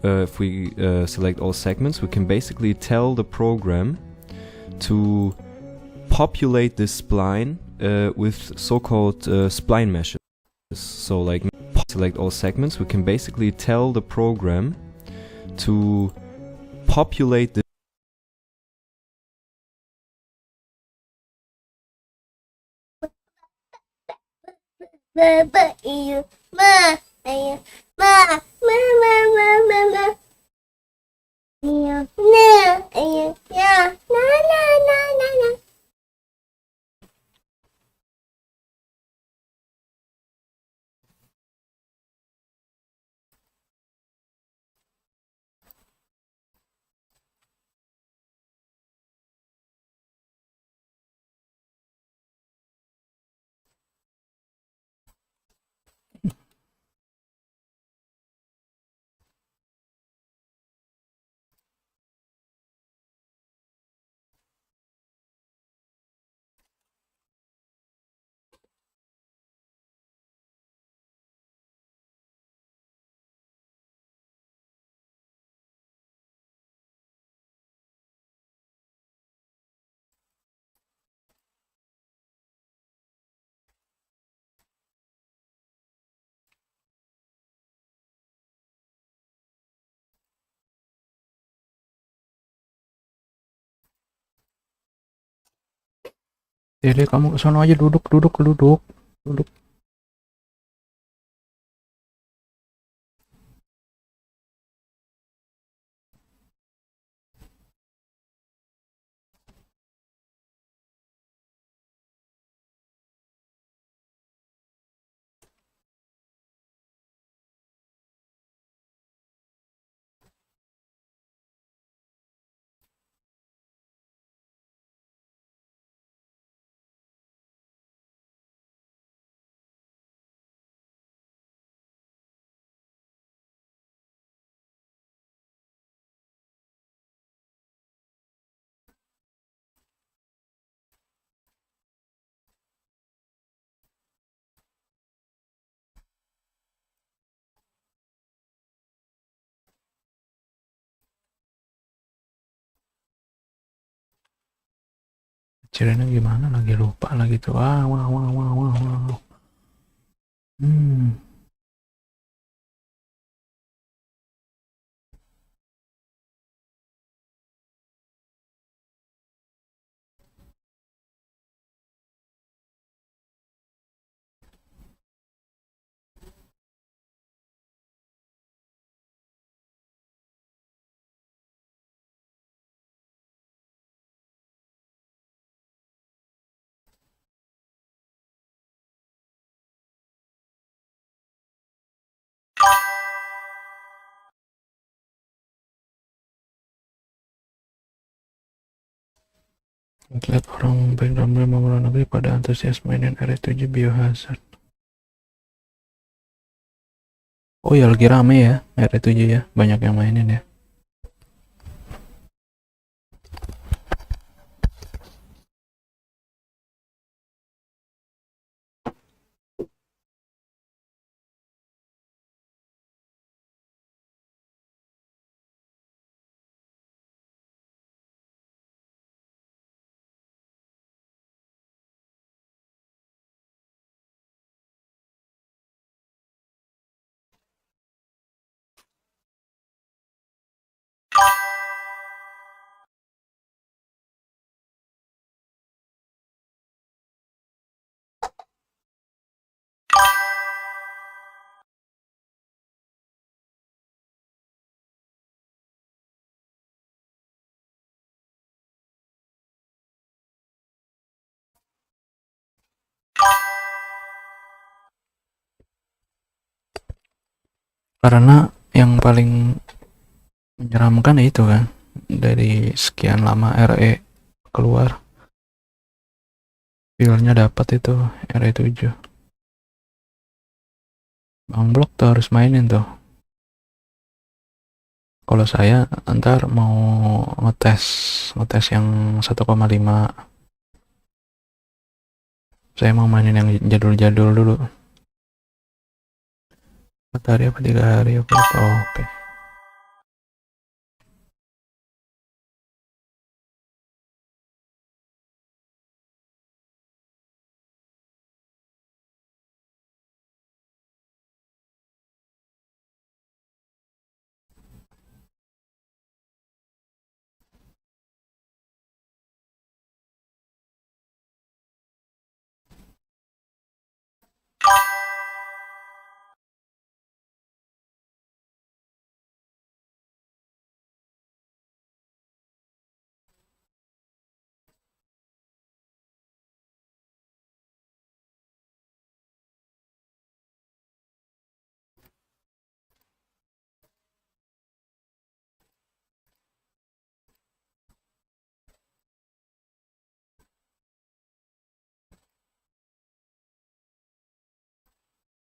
if we select all segments, we can basically tell the program to populate this spline with so-called spline meshes. So like select all segments, we can basically tell the program to populate this. Jadi kamu kesana aja, duduk. Kecilnya gimana lagi, lupa lagi tuh. Wah. Lihat orang baik dalam luar negeri pada antusias mainin I&II biohazard. Oh ya, lagi rame ya I&II ya, banyak yang mainin ya. Karena yang paling menyeramkan itu kan, dari sekian lama RE keluar, feelnya dapat itu RE7. Bang Blok tuh harus mainin tuh. Kalau saya ntar mau ngetes yang 1,5. Saya mau mainin yang jadul-jadul dulu. 4 hari apa 3 hari apa lupa. Oke.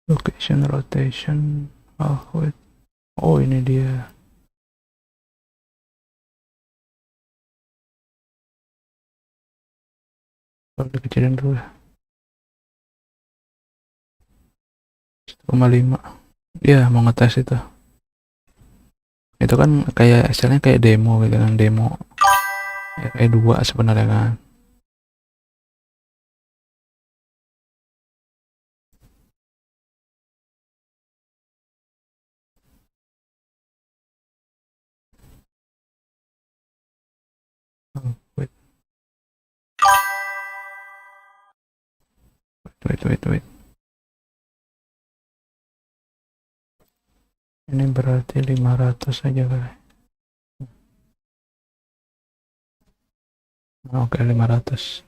Location rotation. Wait. Oh, ini dia. Kalau dikecilin dulu ya. 1,5. Iya, mau ngetes itu. Itu kan kayak istilahnya kayak demo gitu kan, demo RE2 sebenarnya kan. Oh, wait. Ini berarti 500 aja kali. Oke, 500.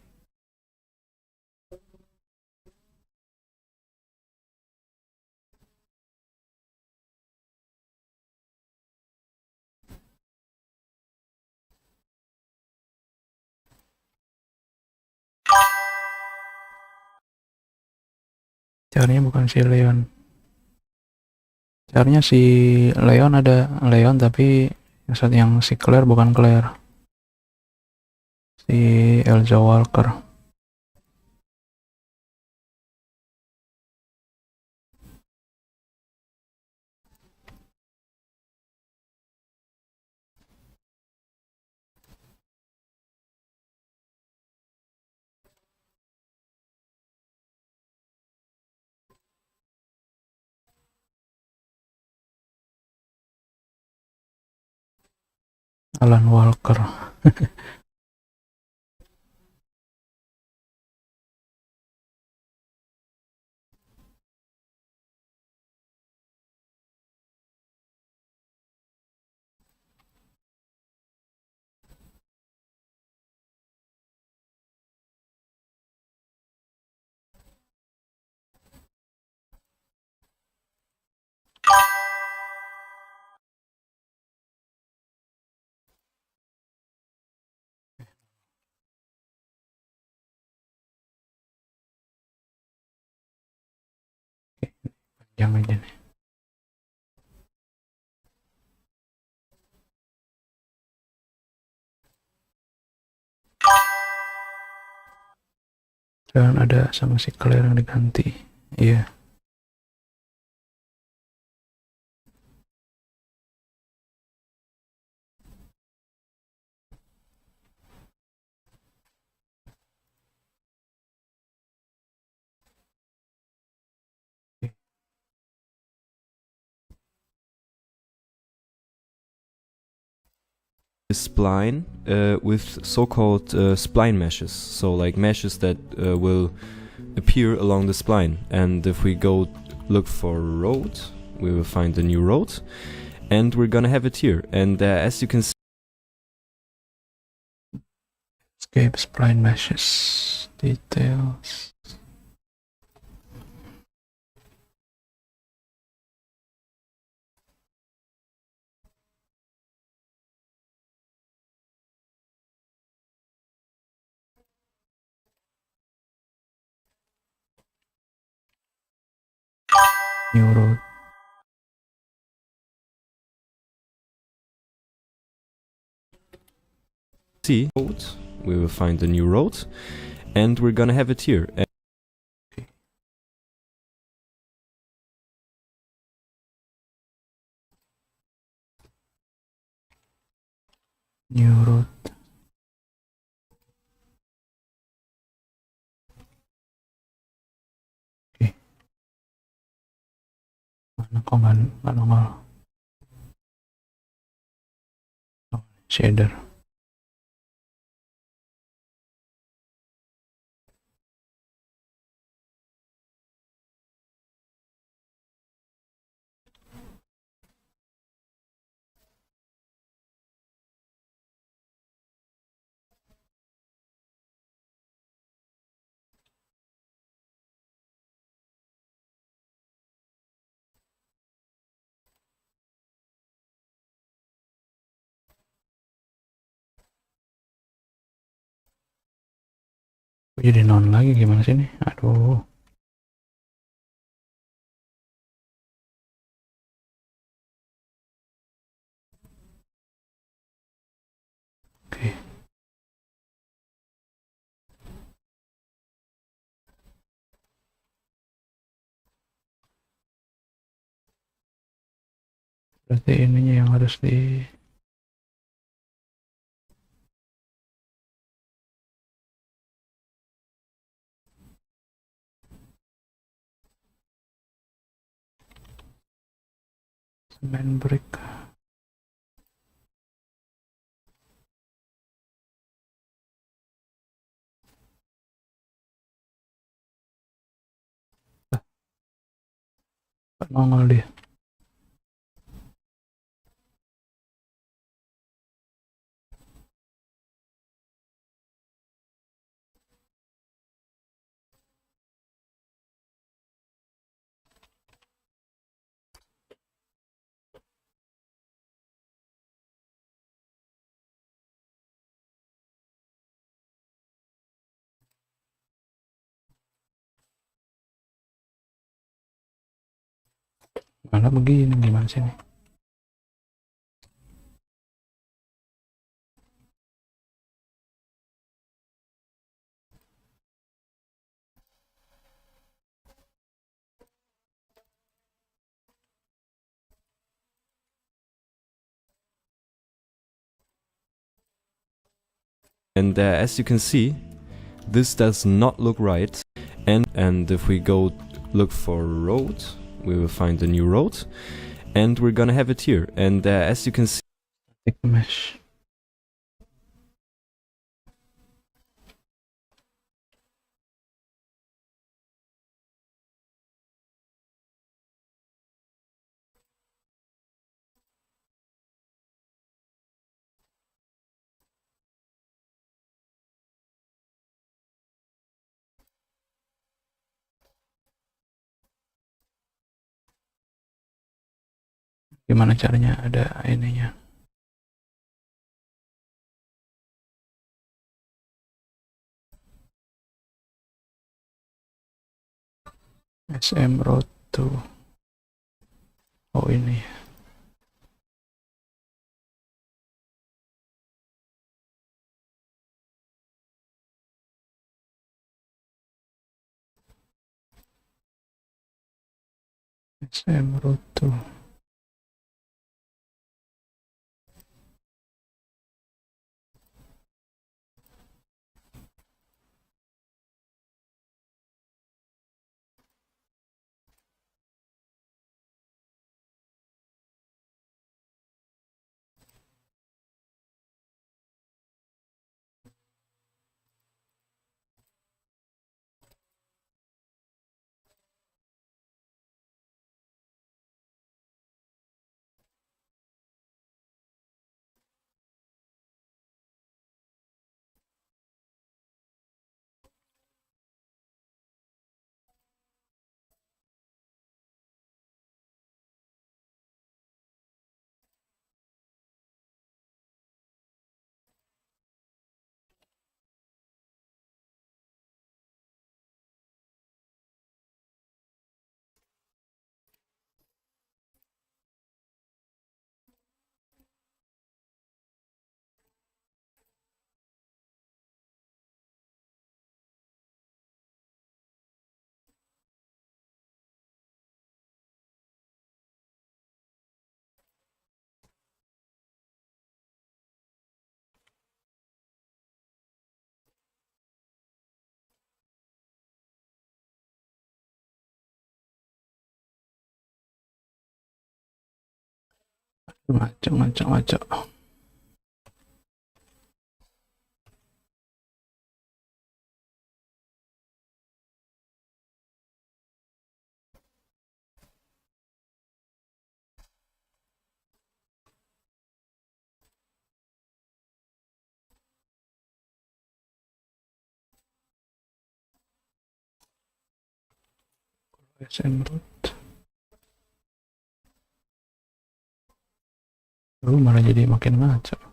Caranya bukan si Leon. Caranya si Leon ada Leon, tapi yang si Claire bukan Claire. Si Elza Walker. Alan Walker. Yang aja nih. Dan ada sama si Claire yang diganti. Iya. Spline with so-called spline meshes, so like meshes that will appear along the spline. And if we go look for road, we will find a new road, and we're gonna have it here. And as you can see, Escape spline meshes details. New road. road, we will find a new road, and we're gonna have it here. New road. Oke. Mana kok nggak nongol? Oh, shader. Kok jadi non lagi, gimana sih nih? Aduh. Oke. Berarti ininya yang harus di semen brick. Nongol dia. Malah begini, gimana sih nih? And as you can see, this does not look right. And if we go look for road, we will find a new road, and we're gonna have it here. And as you can see, Take the mesh. Gimana caranya ada ininya? SM road to Oh ini. Saya merutu. Macam. Saya merut. Lu malah jadi makin ngaco.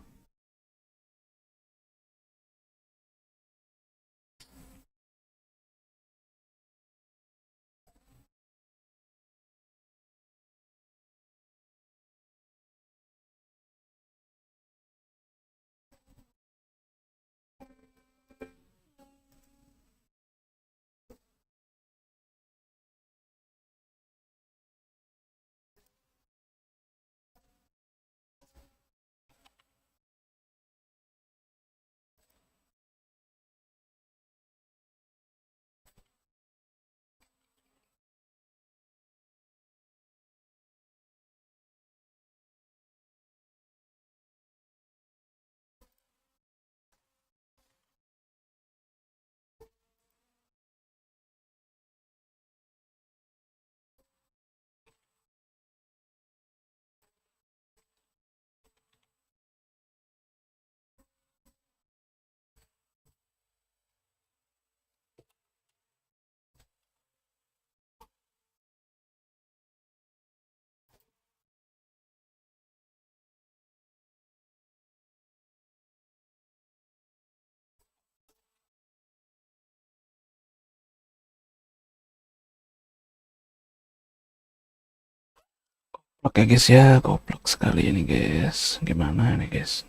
Oke guys ya, goblok sekali ini guys. Gimana nih guys?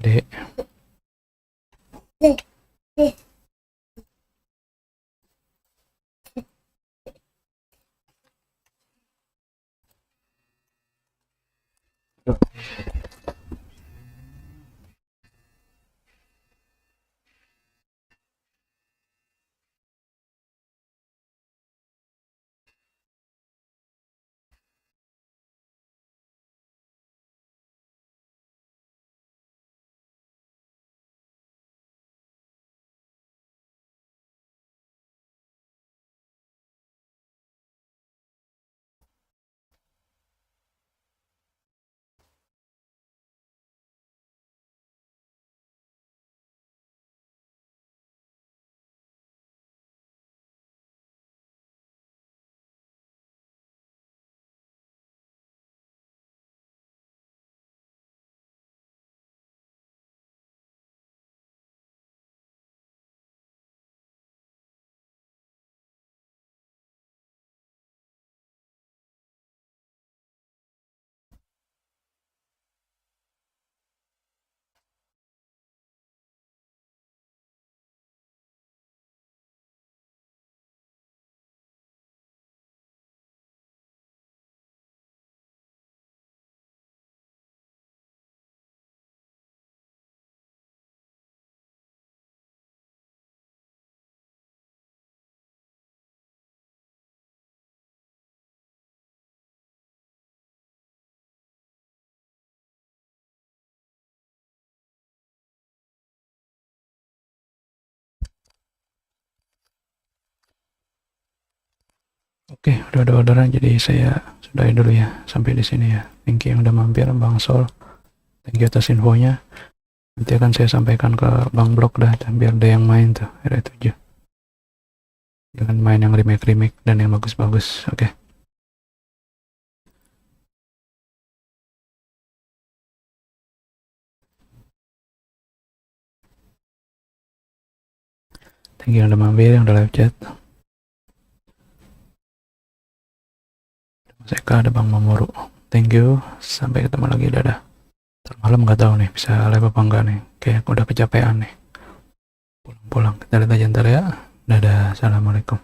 Dek. Oke, udah ada orderan, jadi saya sudahi dulu ya sampai di sini ya. Thank you yang udah mampir Bang Sol. Thank you atas infonya. Nanti akan saya sampaikan ke Bang Blok dah, biar ada yang main tuh I&II. Jangan main yang remake dan yang bagus-bagus. Oke. Thank you yang udah mampir, yang udah live chat. Mas Eka, ada Bang Mamoru. Thank you. Sampai ketemu lagi, dadah. Ntar malam nggak tahu nih bisa live apa enggak nih. Kayak udah kecapean nih. Pulang-pulang. Kita lihat aja ntar ya. Dadah. Assalamualaikum.